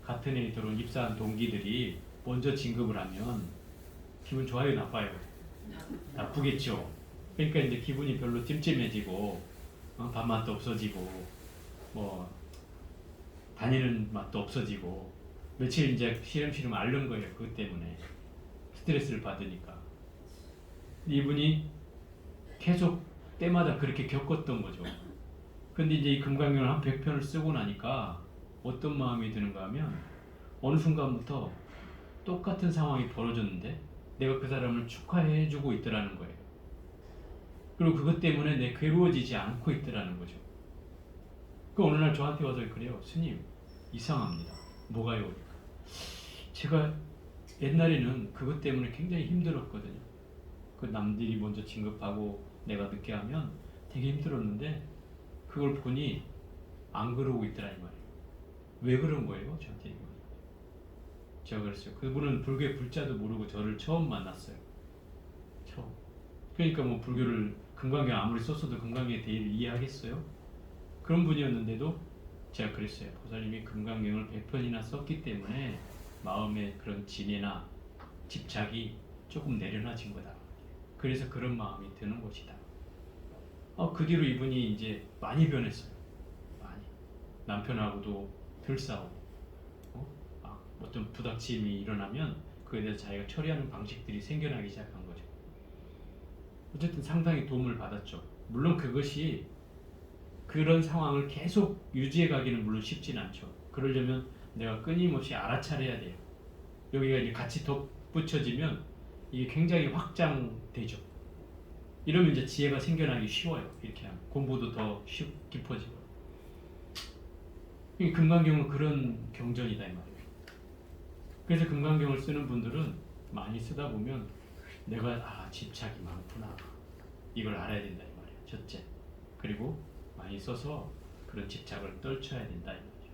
같은 애 들어온 입사한 동기들이 먼저 진급을 하면 기분 좋아요, 나빠요? 나쁘겠죠. 그러니까 이제 기분이 별로 찜찜해지고 밥맛도 없어지고 뭐 다니는 맛도 없어지고 며칠 이제 시름시름 앓는 거예요. 그것 때문에 스트레스를 받으니까. 이분이 계속 때마다 그렇게 겪었던 거죠. 근데 이제 이 금강경을 한 100편을 쓰고 나니까 어떤 마음이 드는가 하면 어느 순간부터 똑같은 상황이 벌어졌는데 내가 그 사람을 축하해주고 있더라는 거예요. 그리고 그것 때문에 내 괴로워지지 않고 있더라는 거죠. 그 어느 날 저한테 와서 그래요. 스님, 이상합니다. 뭐가요? 제가 옛날에는 그것 때문에 굉장히 힘들었거든요. 그 남들이 먼저 진급하고 내가 늦게 하면 되게 힘들었는데 그걸 보니 안 그러고 있더라 이 말이에요. 왜 그런 거예요? 저한테 얘기해요. 제가 그랬어요. 그분은 불교의 불자도 모르고 저를 처음 만났어요. 처음. 그러니까 뭐 불교를 금강경 아무리 썼어도 금강경의 대의를 이해하겠어요? 그런 분이었는데도 제가 그랬어요. 보살님이 금강경을 100편이나 썼기 때문에 마음의 그런 진해나 집착이 조금 내려놔진 거다. 그래서 그런 마음이 드는 것이다. 그 뒤로 이분이 이제 많이 변했어요. 많이. 남편하고도 덜 싸우고, 어떤 부닥침이 일어나면 그에 대해서 자기가 처리하는 방식들이 생겨나기 시작한 거죠. 어쨌든 상당히 도움을 받았죠. 물론 그것이 그런 상황을 계속 유지해 가기는 물론 쉽진 않죠. 그러려면 내가 끊임없이 알아차려야 돼요. 여기가 이제 같이 덧붙여지면 이게 굉장히 확장되죠. 이러면 이제 지혜가 생겨나기 쉬워요. 이렇게 하면 공부도 더 깊어지고. 이 금강경은 그런 경전이다 이 말이에요. 그래서 금강경을 쓰는 분들은 많이 쓰다 보면 내가 집착이 많구나 이걸 알아야 된다 이 말이에요. 첫째. 그리고 많이 써서 그런 집착을 떨쳐야 된다 이 말이죠.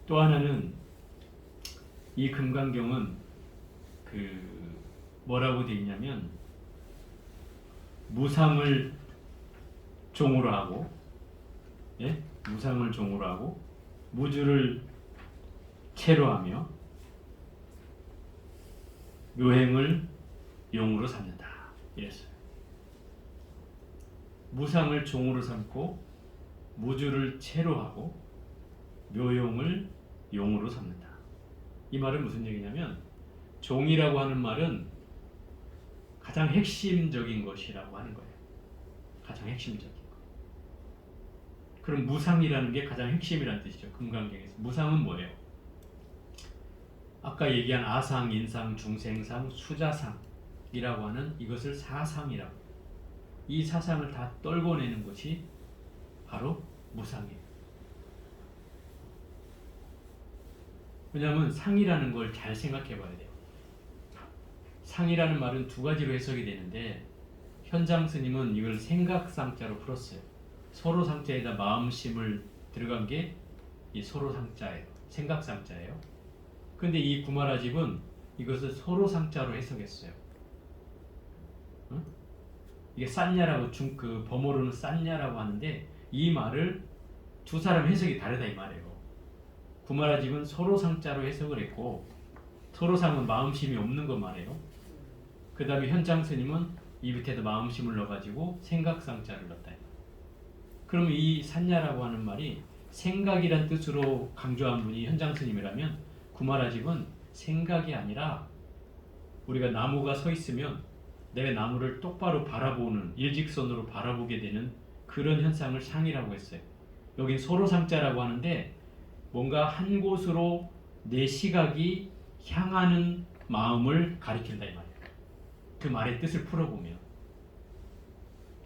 또 하나는 이 금강경은 뭐라고 되어 있냐면 무상을 종으로 하고, 예? 무상을 종으로 하고 무주를 채로 하며 묘행을 용으로 삼는다 이랬어요. 무상을 종으로 삼고 무주를 채로 하고 묘용을 용으로 삼는다. 이 말은 무슨 얘기냐면 종이라고 하는 말은 가장 핵심적인 것이라고 하는 거예요. 가장 핵심적인 것. 그럼 무상이라는 게 가장 핵심이라는 뜻이죠. 금강경에서. 무상은 뭐예요? 아까 얘기한 아상, 인상, 중생상, 수자상이라고 하는 이것을 사상이라고 해요. 이 사상을 다 떨궈내는 것이 바로 무상이에요. 왜냐하면 상이라는 걸 잘 생각해 봐야 돼요. 상이라는 말은 두 가지로 해석이 되는데 현장 스님은 이걸 생각상자로 풀었어요. 서로 상자에다 마음심을 들어간 게 이 서로 상자예요. 생각상자예요. 근데 이 구마라집은 이것을 서로 상자로 해석했어요. 응? 이게 싼냐라고 그 범어로는 싼냐라고 하는데 이 말을 두 사람 해석이 다르다 이 말이에요. 구마라집은 서로 상자로 해석을 했고 서로 상은 마음심이 없는 것 말이에요. 그 다음에 현장 스님은 이 밑에다 마음심을 넣어가지고 생각상자를 넣었다. 그러면 이 산야라고 하는 말이 생각이란 뜻으로 강조한 분이 현장 스님이라면 구마라집은 생각이 아니라 우리가 나무가 서 있으면 내가 나무를 똑바로 바라보는 일직선으로 바라보게 되는 그런 현상을 상이라고 했어요. 여긴 서로상자라고 하는데 뭔가 한 곳으로 내 시각이 향하는 마음을 가리킨다 이 말이에요. 그 말의 뜻을 풀어보면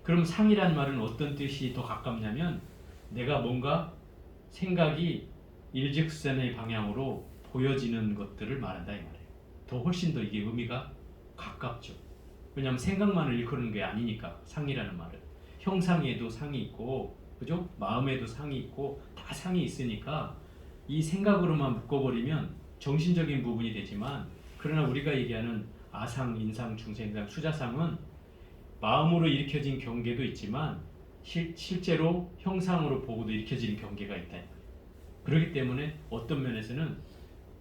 그럼 상이란 말은 어떤 뜻이 더 가깝냐면 내가 뭔가 생각이 일직선의 방향으로 보여지는 것들을 말한다 이 말이에요. 더 훨씬 더 이게 의미가 가깝죠. 왜냐하면 생각만을 일컫는 게 아니니까 상이라는 말은 형상에도 상이 있고 그죠? 마음에도 상이 있고 다 상이 있으니까 이 생각으로만 묶어버리면 정신적인 부분이 되지만 그러나 우리가 얘기하는 아상, 인상, 중생상, 수자상은 마음으로 일으켜진 경계도 있지만 실제로 형상으로 보고도 일으켜지는 경계가 있다. 그렇기 때문에 어떤 면에서는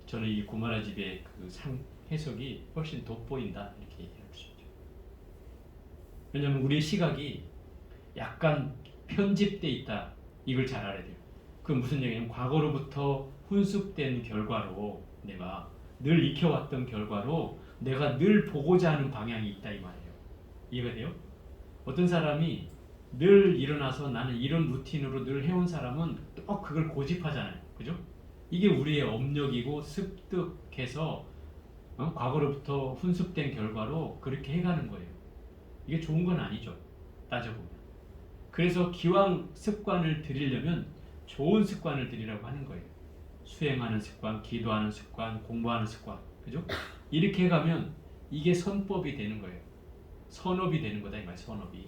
저는 이 구마라집의 그 상 해석이 훨씬 돋보인다 이렇게 얘기할 수 있죠. 왜냐하면 우리의 시각이 약간 편집돼 있다. 이걸 잘 알아야 돼요. 그 무슨 얘기냐면 과거로부터 훈숙된 결과로 내가 늘 익혀왔던 결과로 내가 늘 보고자 하는 방향이 있다 이 말이에요. 이해가 돼요? 어떤 사람이 늘 일어나서 나는 이런 루틴으로 늘 해온 사람은 또 그걸 고집하잖아요. 그죠? 이게 우리의 업력이고 습득해서 과거로부터 훈숙된 결과로 그렇게 해가는 거예요. 이게 좋은 건 아니죠. 따져보면. 그래서 기왕 습관을 들이려면 좋은 습관을 들이라고 하는 거예요. 수행하는 습관, 기도하는 습관, 공부하는 습관. 그죠? 이렇게 가면 이게 선법이 되는 거예요. 선업이 되는 거다 이 말, 선업이.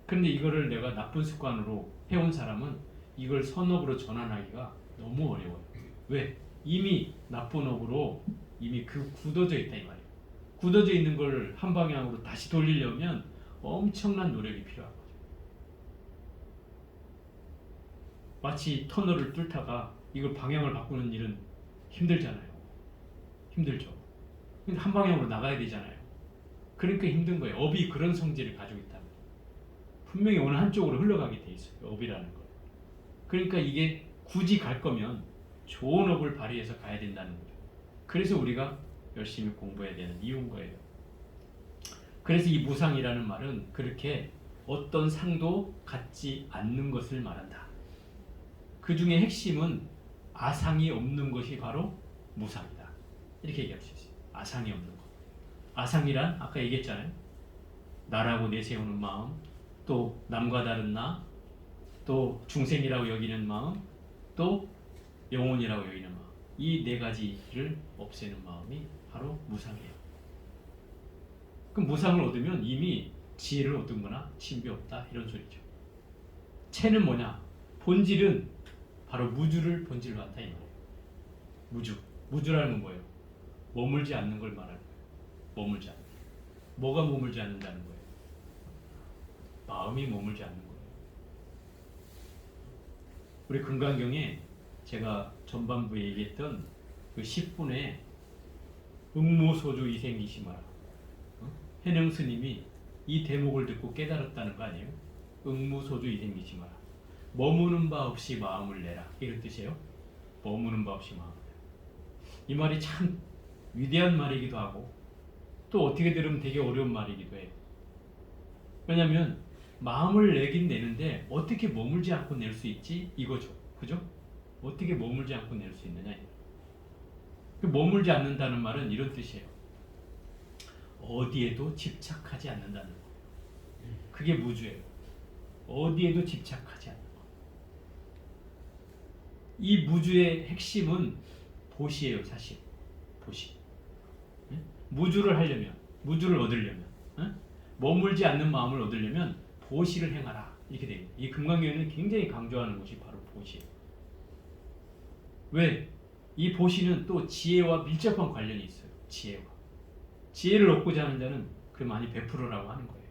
그런데 이거를 내가 나쁜 습관으로 해온 사람은 이걸 선업으로 전환하기가 너무 어려워요. 왜? 이미 나쁜 업으로 이미 그 굳어져 있다 이 말이에요. 굳어져 있는 걸 한 방향으로 다시 돌리려면 엄청난 노력이 필요한 거죠. 마치 터널을 뚫다가 이걸 방향을 바꾸는 일은 힘들잖아요. 힘들죠. 근데 한 방향으로 나가야 되잖아요. 그러니까 힘든 거예요. 업이 그런 성질을 가지고 있다면. 분명히 어느 한쪽으로 흘러가게 돼 있어요. 업이라는 거. 그러니까 이게 굳이 갈 거면 좋은 업을 발휘해서 가야 된다는 거죠. 그래서 우리가 열심히 공부해야 되는 이유인 거예요. 그래서 이 무상이라는 말은 그렇게 어떤 상도 갖지 않는 것을 말한다. 그 중에 핵심은 아상이 없는 것이 바로 무상이다. 이렇게 얘기할 수 있어요. 아상이 없는 것. 아상이란 아까 얘기했잖아요. 나라고 내세우는 마음, 또 남과 다른 나, 또 중생이라고 여기는 마음, 또 영혼이라고 여기는 마음. 이 네 가지를 없애는 마음이 바로 무상이에요. 그럼 무상을 얻으면 이미 지혜를 얻은 거나 침비 없다 이런 소리죠. 체는 뭐냐? 본질은 바로 무주를 본질로 한다 이 말이에요. 무주. 무주라는 건 뭐예요? 머물지 않는 걸 말하는 거예요. 머물지 않는. 뭐가 머물지 않는다는 거예요? 마음이 머물지 않는 거예요. 우리 금강경에 제가 전반부에 얘기했던 그 10분에 응무소주 이생기심하라. 해능 스님이 이 대목을 듣고 깨달았다는 거 아니에요? 응무소주 이생기심하라. 머무는 바 없이 마음을 내라. 이런 뜻이에요. 머무는 바 없이 마음을 내라. 이 말이 참 위대한 말이기도 하고 또 어떻게 들으면 되게 어려운 말이기도 해요. 왜냐하면 마음을 내긴 내는데 어떻게 머물지 않고 낼 수 있지? 이거죠. 그죠? 어떻게 머물지 않고 낼 수 있느냐. 머물지 않는다는 말은 이런 뜻이에요. 어디에도 집착하지 않는다는 거. 그게 무주예요. 어디에도 집착하지 않는 거. 이 무주의 핵심은 보시예요, 사실. 보시. 무주를 하려면, 무주를 얻으려면, 머물지 않는 마음을 얻으려면 보시를 행하라. 이렇게 됩니다. 이 금강경에는 굉장히 강조하는 것이 바로 보시예요. 왜? 이 보시는 또 지혜와 밀접한 관련이 있어요. 지혜와. 지혜를 얻고자 하는 자는 그 많이 베풀으라고 하는 거예요.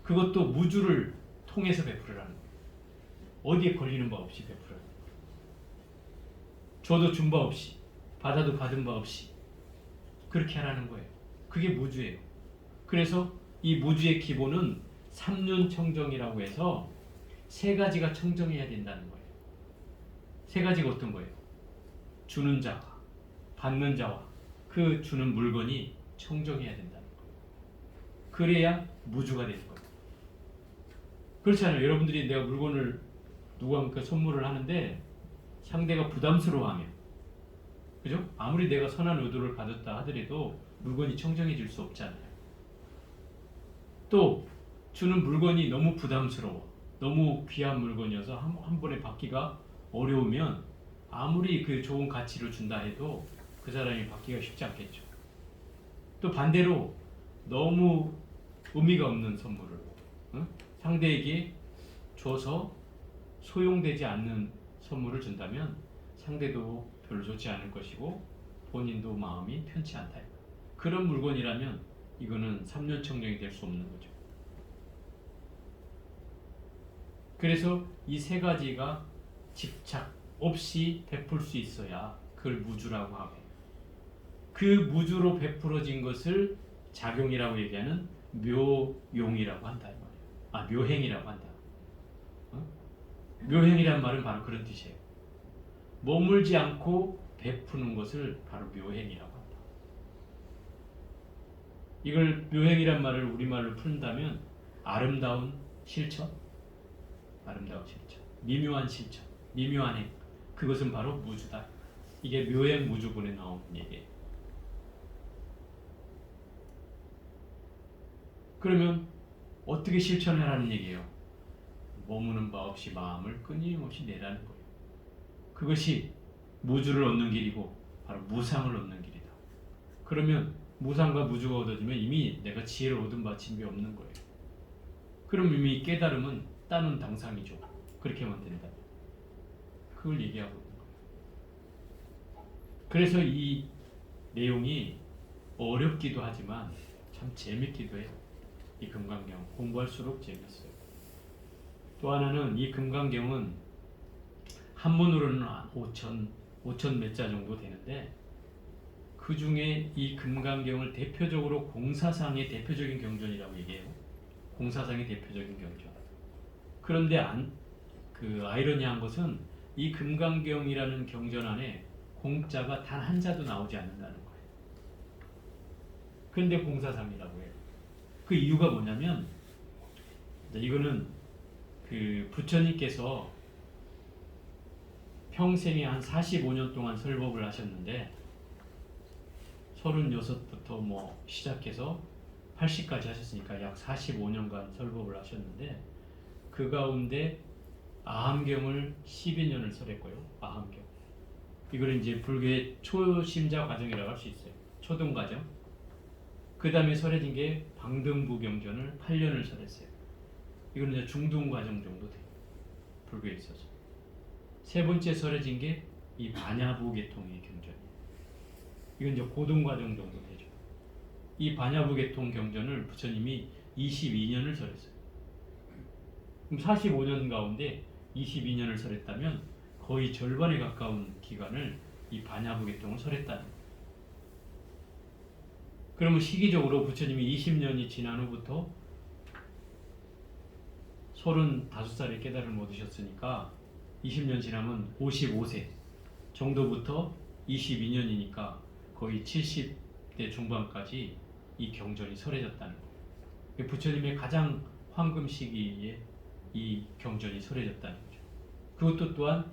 그것도 무주를 통해서 베풀으라는 거예요. 어디에 걸리는 바 없이 베풀어요. 줘도 준 바 없이, 받아도 받은 바 없이 그렇게 하라는 거예요. 그게 무주예요. 그래서 이 무주의 기본은 삼륜청정이라고 해서 세 가지가 청정해야 된다는 거예요. 세 가지가 어떤 거예요? 주는 자와 받는 자와 그 주는 물건이 청정해야 된다는 거예요. 그래야 무주가 되는 거예요. 그렇잖아요. 여러분들이 내가 물건을 누구한테 선물을 하는데 상대가 부담스러워하면, 그죠? 아무리 내가 선한 의도를 가졌다 하더라도 물건이 청정해질 수 없잖아요. 또 주는 물건이 너무 부담스러워, 너무 귀한 물건이어서 한 번에 받기가 어려우면 아무리 그 좋은 가치를 준다 해도 그 사람이 받기가 쉽지 않겠죠. 또 반대로 너무 의미가 없는 선물을 상대에게 줘서 소용되지 않는 선물을 준다면 상대도 별로 좋지 않을 것이고 본인도 마음이 편치 않다. 그런 물건이라면 이거는 삼륜청정이 될 수 없는 거죠. 그래서 이 세 가지가 집착 없이 베풀 수 있어야 그걸 무주라고 하고, 그 무주로 베풀어진 것을 작용이라고 얘기하는 묘용이라고 한다. 묘행이라고 한다. 묘행이란 말은 바로 그런 뜻이에요. 머물지 않고 베푸는 것을 바로 묘행이라고 한다. 이걸 묘행이란 말을 우리말로 푼다면 아름다운 실천, 아름다운 실천, 미묘한 실천, 미묘한 행, 그것은 바로 무주다. 이게 묘행 무주분에 나온 얘기예요. 그러면 어떻게 실천하라는 얘기예요? 머무는 바 없이 마음을 끊임없이 내라는 거예요. 그것이 무주를 얻는 길이고 바로 무상을 얻는 길이다. 그러면 무상과 무주가 얻어지면 이미 내가 지혜를 얻은 받침이 없는 거예요. 그럼 이미 깨달음은 따는 당상이죠. 그렇게 하면 된다. 그걸 얘기하고 있는 거예요. 그래서 이 내용이 어렵기도 하지만 참 재밌기도 해요. 이 금강경 공부할수록 재밌어요. 또 하나는 이 금강경은 한문으로는 5천 몇 자 정도 되는데 그 중에 이 금강경을 대표적으로 공사상의 대표적인 경전이라고 얘기해요. 공사상의 대표적인 경전. 그런데 아이러니한 것은 이 금강경이라는 경전 안에 공자가 단 한 자도 나오지 않는다는 거예요. 그런데 공사상이라고 해요. 그 이유가 뭐냐면 이거는 그 부처님께서 평생에 한 45년 동안 설법을 하셨는데 36부터 뭐 시작해서 80까지 하셨으니까 약 45년간 설법을 하셨는데 그 가운데 아함경을 12년을 설했고요. 아함경. 이걸 이제 불교의 초심자 과정이라고 할 수 있어요. 초등 과정. 그 다음에 설해진 게 방등부 경전을 8년을 설했어요. 이건 이제 중등 과정 정도 돼요. 불교에 있어서. 세 번째 설해진 게 이 반야부 계통의 경전이에요. 이건 이제 고등 과정 정도 되죠. 이 반야부 계통 경전을 부처님이 22년을 설했어요. 그럼 45년 가운데 22년을 설했다면 거의 절반에 가까운 기간을 이 반야부 계통을 설했다는 거예요. 그러면 시기적으로 부처님이 20년이 지난 후부터 35살에 깨달음을 얻으셨으니까 20년 지나면 55세 정도부터 22년이니까 거의 70대 중반까지 이 경전이 설해졌다는 거예요. 부처님의 가장 황금 시기에 이 경전이 설해졌다는 거죠. 그것도 또한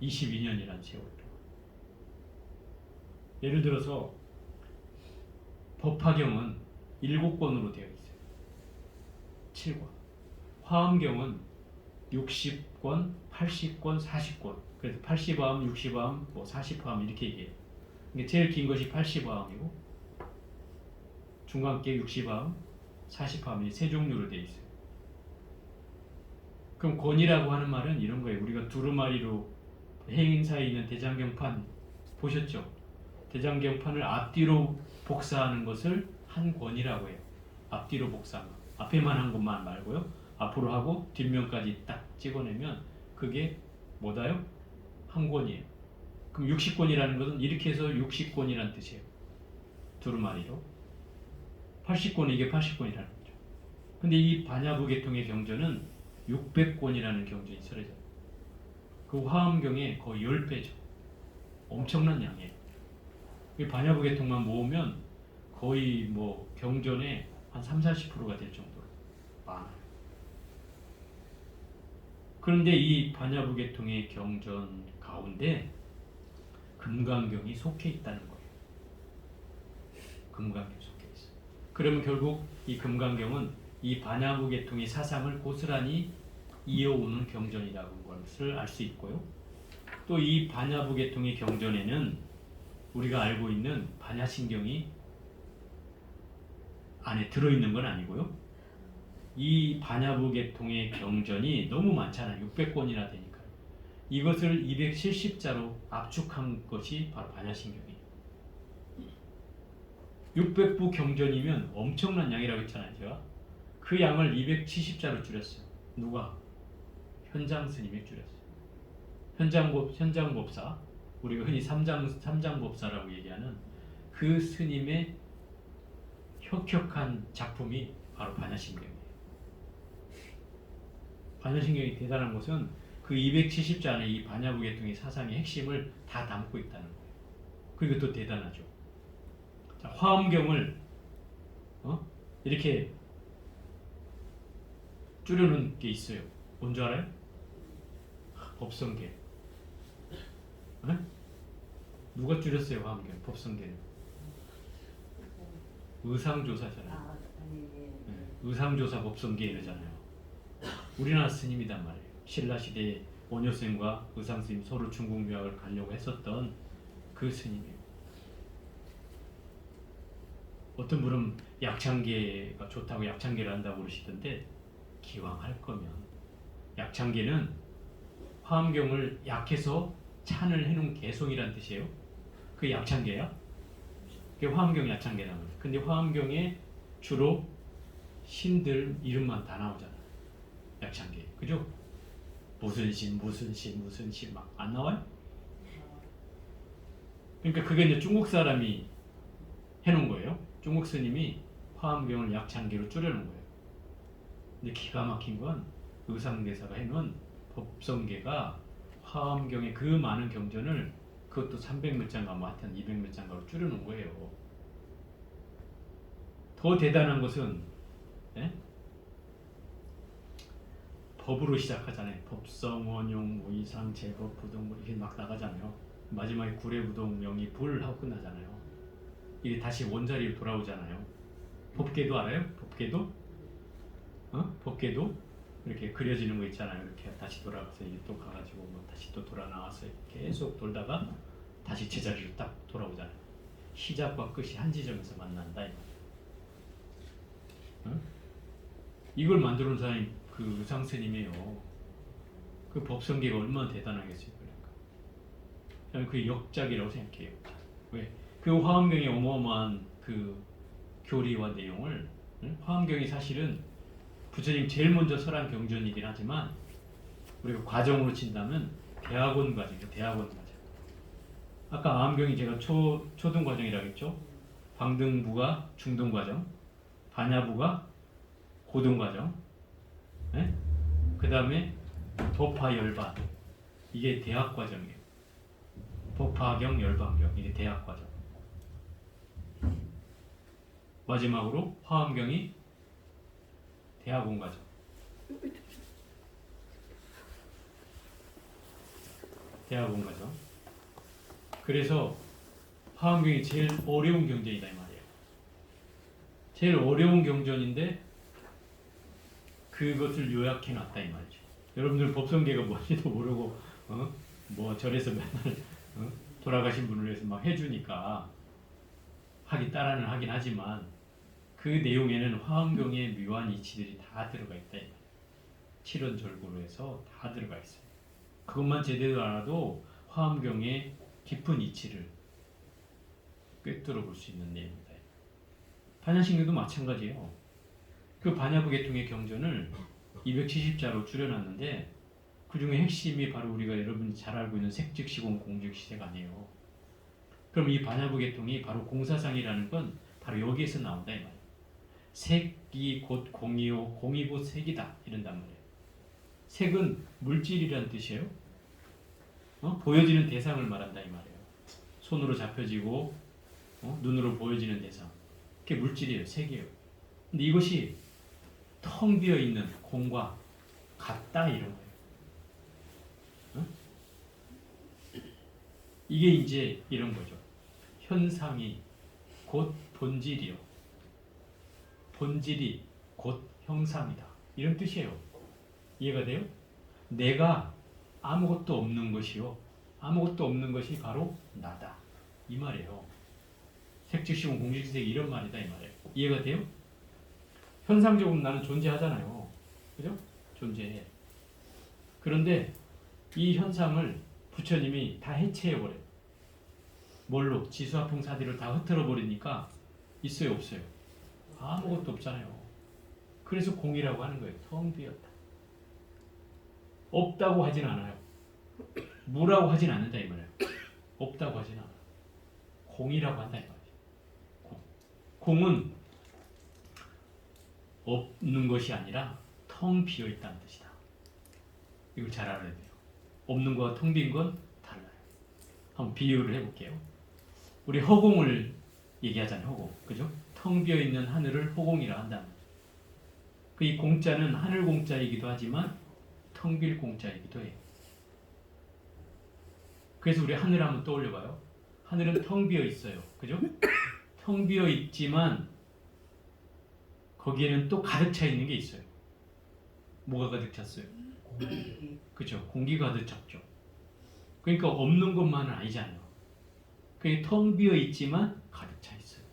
22년이라는 세월 동안. 예를 들어서 법화경은 7권으로 되어 있어요. 7권. 화엄경은 60권, 80권, 40권. 그래서 80화음, 60화음, 뭐 40화음 이렇게 얘기해요. 제일 긴 것이 80화음이고 중간께 60화음, 40화음이 세 종류로 되어 있어요. 그럼 권이라고 하는 말은 이런 거예요. 우리가 두루마리로 행사에 있는 대장경판 보셨죠? 대장경판을 앞뒤로 복사하는 것을 한 권이라고 해요. 앞뒤로 복사한 거. 앞에만 한 것만 말고요. 앞으로 하고 뒷면까지 딱 찍어내면 그게 뭐다요? 한 권이에요. 그럼 60권이라는 것은 이렇게 해서 60권이라는 뜻이에요. 두루마리로. 80권 이게 80권이라는 거죠. 근데 이 반야부 계통의 경전은 600권이라는 경전이 설해져요. 그 화엄경의 거의 10배죠. 엄청난 양이에요. 이 반야부 계통만 모으면 거의 뭐 경전의 한 30-40%가 될 정도로 많아요. 그런데 이 반야부 계통의 경전 가운데 금강경이 속해 있다는 거예요. 금강경이 속해 있어요. 그러면 결국 이 금강경은 이 반야부 계통의 사상을 고스란히 이어오는 경전이라는 것을 알 수 있고요. 또 이 반야부 계통의 경전에는 우리가 알고 있는 반야신경이 안에 들어있는 건 아니고요. 이 반야부 계통의 경전이 너무 많잖아요. 600권이나 되니까. 이것을 270자로 압축한 것이 바로 반야신경이에요. 600부 경전이면 엄청난 양이라고 했잖아요. 제가. 그 양을 270자로 줄였어요. 누가? 현장 스님이 줄였어요. 현장법사, 우리가 흔히 삼장법사라고 얘기하는 그 스님의 혁혁한 작품이 바로 반야신경이에요. 반야신경이 대단한 것은 그 270자 안에 이 반야부 계통의 사상의 핵심을 다 담고 있다는 거예요. 그리고 또 대단하죠. 자, 화엄경을 이렇게 줄여놓은 게 있어요. 뭔지 알아요? 법성계. 누가 줄였어요? 화엄경, 법성계는? 의상조사잖아요. 예. 의상조사 법성계 이러잖아요. 우리나라 스님이단 말이에요. 신라 시대에 원효쌤과 의상스님 서로 중국 유학을 가려고 했었던 그 스님이에요. 어떤 분은 약창계가 좋다고 약창계를 한다고 그러시던데, 기왕 할 거면 약창계는 화엄경을 약해서 찬을 해놓은 개송이란 뜻이에요. 그게 약창계야? 그게 화엄경 약창계란 말이에요. 근데 화엄경에 주로 신들 이름만 다 나오잖아. 약창계, 그죠? 무슨 신 막 안 나와요? 그러니까 그게 이제 중국 사람이 해놓은 거예요. 중국 스님이 화엄경을 약창계로 줄여놓은 거예요. 근데 기가 막힌 건 의상대사가 해놓은 법성계가 화엄경의 그 많은 경전을 그것도 300몇 장가 뭐 하여튼 200몇 장가로 줄여놓은 거예요. 더 대단한 것은 예? 법으로 시작하잖아요. 법성, 원용, 모의상, 제법, 부동 이렇게 막 나가잖아요. 마지막에 구례, 부동, 명의, 불 하고 끝나잖아요. 이게 다시 원자리로 돌아오잖아요. 법계도 알아요? 법계도? 법계도 이렇게 그려지는 거 있잖아요. 이렇게 다시 돌아가서 이게 또 가가지고 뭐 다시 또 돌아 나와서 계속 돌다가 다시 제자리로 딱 돌아오잖아요. 시작과 끝이 한 지점에서 만난다. 이걸 만들어 놓은 사람이 그 의상스님이에요. 그 법성계가 얼마나 대단하겠어요. 그러니까 그 역작이라고 생각해요. 왜? 그 화엄경의 어마어마한 그 교리와 내용을 화엄경이 사실은 부처님 제일 먼저 설한 경전이긴 하지만 우리가 과정으로 친다면 대학원 과정이죠. 대학원 과정. 아까 암경이 제가 초등 과정이라고 했죠. 방등부가 중등 과정, 반야부가 고등 과정, 네? 그 다음에 도파 열반, 이게 대학 과정이에요. 도파경 열반경, 이게 대학 과정. 마지막으로 화엄경이 대학원 과정. 대학원 과정. 그래서 화엄경이 제일 어려운 경전이다 이 말이에요. 제일 어려운 경전인데 그것을 요약해 놨다 이 말이죠. 여러분들 법성계가 뭔지도 모르고 뭐 절에서 맨날 돌아가신 분을 위해서 막 해주니까 따라는 하긴 하지만 그 내용에는 화엄경의 묘한 이치들이 다 들어가 있다. 칠원절구로 해서 다 들어가 있어요. 그것만 제대로 알아도 화엄경의 깊은 이치를 꿰뚫어 볼 수 있는 내용이다. 반야신경도 마찬가지예요. 그 반야부 계통의 경전을 270자로 줄여놨는데 그 중에 핵심이 바로 우리가 여러분이 잘 알고 있는 색즉시공 공즉시색 아니에요. 그럼 이 반야부 계통이 바로 공사상이라는 건 바로 여기에서 나온다 이 말이에요. 색이 곧 공이요, 공이 곧 색이다 이런단 말이에요. 색은 물질이라는 뜻이에요. 보여지는 대상을 말한다 이 말이에요. 손으로 잡혀지고 눈으로 보여지는 대상, 그게 물질이에요. 색이에요. 근데 이것이 텅 비어 있는 공과 같다 이런 거예요. 이게 이제 이런 거죠. 현상이 곧 본질이요. 본질이 곧 형상이다. 이런 뜻이에요. 이해가 돼요? 내가 아무것도 없는 것이요. 아무것도 없는 것이 바로 나다. 이 말이에요. 색즉시공 공즉시색 이런 말이다 이 말이에요. 이해가 돼요? 현상적으로 나는 존재하잖아요. 그죠? 존재해. 그런데 이 현상을 부처님이 다 해체해버려요. 뭘로? 지수화풍사대로 다 흩어버리니까 있어요 없어요? 아무것도 없잖아요. 그래서 공이라고 하는 거예요. 텅 비었다. 없다고 하진 않아요. 무라고 하진 않는다 이 말이에요. 없다고 하진 않아. 공이라고 한다 이 말이에요. 공은 없는 것이 아니라 텅 비어 있다는 뜻이다. 이걸 잘 알아야 돼요. 없는 거와 텅 빈 건 달라요. 한번 비유를 해볼게요. 우리 허공을 얘기하잖아요. 허공, 그죠? 텅 비어 있는 하늘을 허공이라 한다. 그 이 공자는 하늘 공자이기도 하지만 텅 빌 공자이기도 해요. 그래서 우리 하늘 한번 떠올려봐요. 하늘은 텅 비어 있어요. 그죠? 텅 비어 있지만 거기에는 또 가득 차 있는 게 있어요. 뭐가 가득 찼어요? 그죠? 공기가 가득 찼죠. 그러니까 없는 것만은 아니잖아요. 그게 텅 비어 있지만 가득 차 있어요.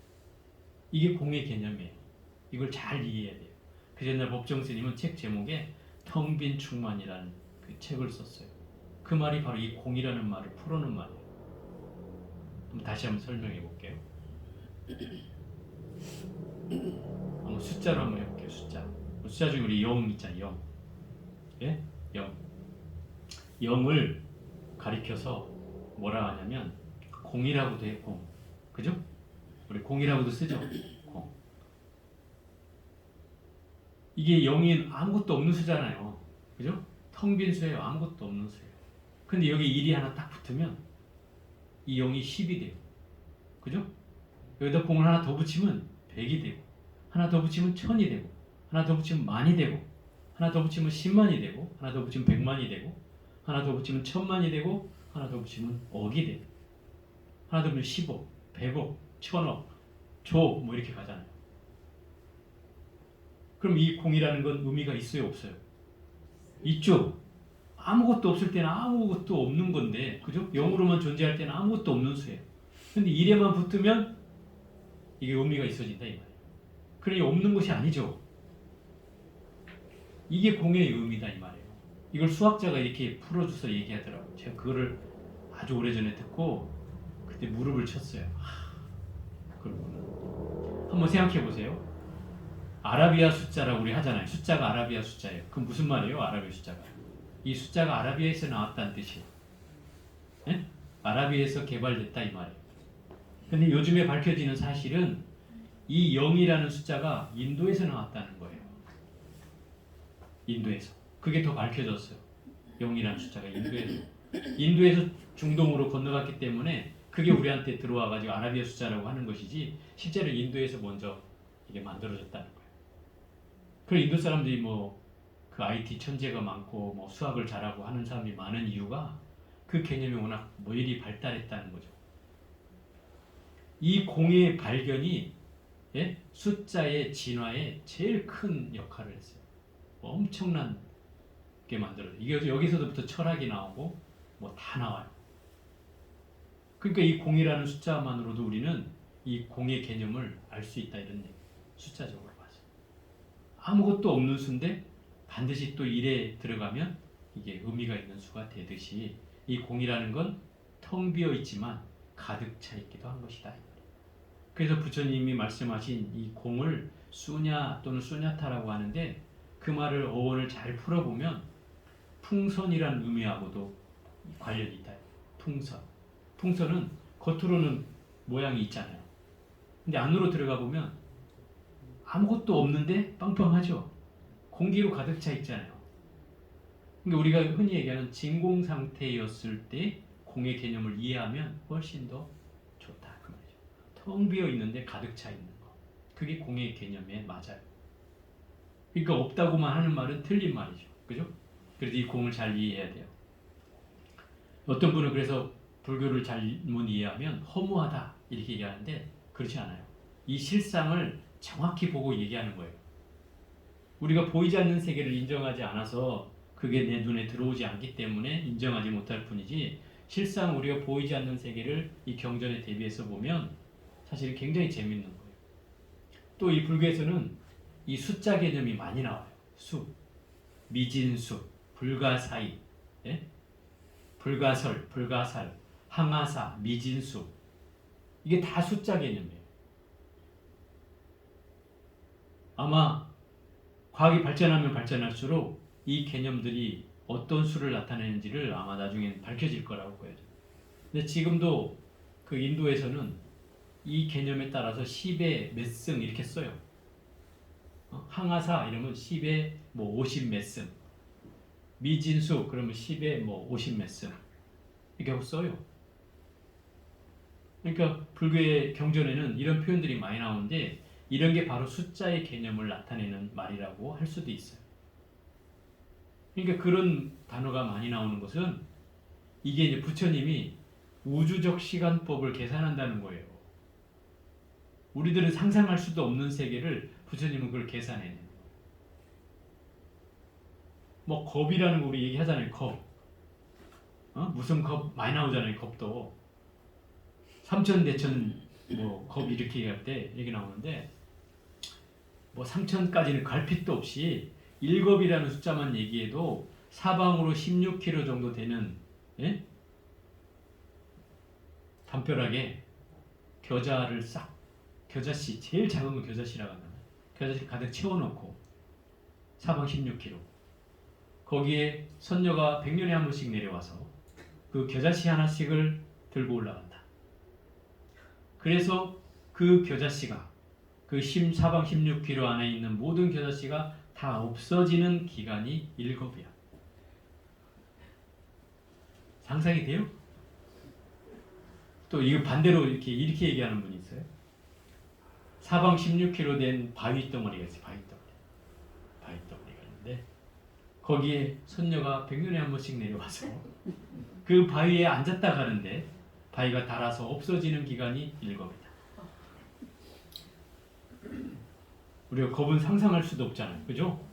이게 공의 개념이에요. 이걸 잘 이해해야 돼요. 그래서 옛날 법정 스님은 책 제목에 텅 빈 충만이라는 그 책을 썼어요. 그 말이 바로 이 공이라는 말을 풀어놓은 말이에요. 다시 한번 설명해 볼게요. 한번 숫자로 한번 해볼게요. 숫자 중에 우리 0 있잖아요. 0. 예? 0. 0을 가리켜서 뭐라 하냐면 공이라고도 해. 공. 그죠? 우리 공이라고도 쓰죠. 공. 이게 0이 아무것도 없는 수잖아요. 그죠? 텅 빈 수예요. 아무것도 없는 수예요. 근데 여기 1이 하나 딱 붙으면 이 0이 10이 돼요. 그죠? 여기다 공을 하나 더 붙이면 100이 되고, 하나 더 붙이면 1000이 되고, 하나 더 붙이면 만이 되고, 하나 더 붙이면 10만이 되고, 하나 더 붙이면 100만이 되고, 하나 더 붙이면 1000만이 되고, 하나 더 붙이면 억이 되고, 하나 더 붙이면 10억, 100억, 1000억, 조, 뭐 이렇게 가잖아요. 그럼 이 공이라는 건 의미가 있어요, 없어요? 있죠. 아무것도 없을 때는 아무것도 없는 건데, 그죠? 0으로만 존재할 때는 아무것도 없는 수예요. 근데 1에만 붙으면 이게 의미가 있어진다 이 말이에요. 그러니 없는 것이 아니죠. 이게 공의 의미다 이 말이에요. 이걸 수학자가 이렇게 풀어줘서 얘기하더라고요. 제가 그거를 아주 오래전에 듣고 그때 무릎을 쳤어요. 그렇구나. 한번 생각해 보세요. 아라비아 숫자라고 우리 하잖아요. 숫자가 아라비아 숫자예요. 그럼 무슨 말이에요? 아라비아 숫자가. 이 숫자가 아라비아에서 나왔다는 뜻이에요. 예? 아라비아에서 개발됐다 이 말이에요. 근데 요즘에 밝혀지는 사실은 이 0이라는 숫자가 인도에서 나왔다는 거예요. 인도에서. 그게 더 밝혀졌어요. 0이라는 숫자가 인도에서 중동으로 건너갔기 때문에 그게 우리한테 들어와가지고 아라비아 숫자라고 하는 것이지 실제로 인도에서 먼저 이게 만들어졌다는 거예요. 그리고 인도 사람들이 뭐 그 IT 천재가 많고 뭐 수학을 잘하고 하는 사람이 많은 이유가 그 개념이 워낙 널리 발달했다는 거죠. 이 공의 발견이 예? 숫자의 진화에 제일 큰 역할을 했어요. 엄청난 게 만들어요. 이게 여기서부터 철학이 나오고 뭐 다 나와요. 그러니까 이 공이라는 숫자만으로도 우리는 이 공의 개념을 알 수 있다 이런 얘기. 숫자적으로 봐서 아무것도 없는 수인데 반드시 또 1에 들어가면 이게 의미가 있는 수가 되듯이 이 공이라는 건 텅 비어 있지만 가득 차 있기도 한 것이다. 그래서 부처님이 말씀하신 이 공을 수냐 또는 수냐타라고 하는데 그 말을 어원을 잘 풀어보면 풍선이라는 의미하고도 관련이 있다. 풍선. 풍선은 겉으로는 모양이 있잖아요. 근데 안으로 들어가 보면 아무것도 없는데 빵빵하죠. 공기로 가득 차 있잖아요. 그러니까 우리가 흔히 얘기하는 진공 상태였을 때 공의 개념을 이해하면 훨씬 더 좋다 그 말이죠. 텅 비어 있는데 가득 차 있는 거. 그게 공의 개념에 맞아요. 그러니까 없다고만 하는 말은 틀린 말이죠. 그죠? 그래서 이 공을 잘 이해해야 돼요. 어떤 분은 그래서 불교를 잘못 이해하면 허무하다 이렇게 얘기하는데 그렇지 않아요. 이 실상을 정확히 보고 얘기하는 거예요. 우리가 보이지 않는 세계를 인정하지 않아서 그게 내 눈에 들어오지 않기 때문에 인정하지 못할 뿐이지 실상 우리가 보이지 않는 세계를 이 경전에 대비해서 보면 사실 굉장히 재밌는 거예요. 또 이 불교에서는 이 숫자 개념이 많이 나와요. 수, 미진수, 불가사의, 예? 불가설, 불가살, 항아사, 미진수 이게 다 숫자 개념이에요. 아마 과학이 발전하면 발전할수록 이 개념들이 어떤 수를 나타내는지를 아마 나중엔 밝혀질 거라고 보여져요. 근데 지금도 그 인도에서는 이 개념에 따라서 10의 몇 승 이렇게 써요. 항아사 이러면 10의 뭐 50 몇 승, 미진수 그러면 10의 뭐 50 몇 승 이렇게 하고 써요. 그러니까 불교의 경전에는 이런 표현들이 많이 나오는데 이런 게 바로 숫자의 개념을 나타내는 말이라고 할 수도 있어요. 그러니까 그런 단어가 많이 나오는 것은 이게 이제 부처님이 우주적 시간법을 계산한다는 거예요. 우리들은 상상할 수도 없는 세계를 부처님은 그걸 계산해내는 거예요. 뭐 겁이라는 거 우리 얘기하잖아요. 겁. 무슨 겁 많이 나오잖아요. 겁도 삼천대천 뭐 겁 이렇게 얘기할 때 얘기 나오는데 뭐 삼천까지는 갈 필요도 없이 일겁이라는 숫자만 얘기해도 사방으로 16km 정도 되는 예? 담벼락에 겨자를 싹 겨자씨 제일 작은 거 겨자씨라고 하잖아요. 겨자씨 가득 채워놓고 사방 16km 거기에 선녀가 100년에 한 번씩 내려와서 그 겨자씨 하나씩을 들고 올라간다. 그래서 그 겨자씨가 그 사방 16km 안에 있는 모든 겨자씨가 다 없어지는 기간이 일겁이야. 상상이 돼요? 또 이거 반대로 이렇게 얘기하는 분이 있어요. 사방 16km 된 바위 덩어리가 있어요. 바위 덩어리가 있는데 거기에 선녀가 100년에 한 번씩 내려와서 그 바위에 앉았다 가는데 바위가 닳아서 없어지는 기간이 일겁이다. 우리가 겁은 상상할 수도 없잖아요. 그죠?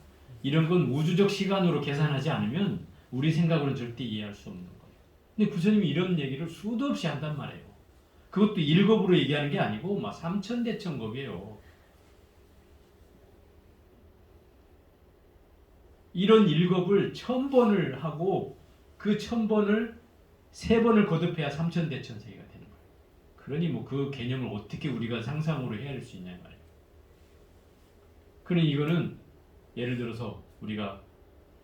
이런 건 우주적 시간으로 계산하지 않으면 우리 생각으로는 절대 이해할 수 없는 거예요. 근데 부처님이 이런 얘기를 수도 없이 한단 말이에요. 그것도 일겁으로 얘기하는 게 아니고 막 삼천대천겁이에요. 이런 일겁을 1000번을 하고 그 1000번을 3번을 거듭해야 삼천대천세계가 되는 거예요. 그러니 뭐 그 개념을 어떻게 우리가 상상으로 헤아릴 수 있냐 말이에요. 그러니 이거는 예를 들어서 우리가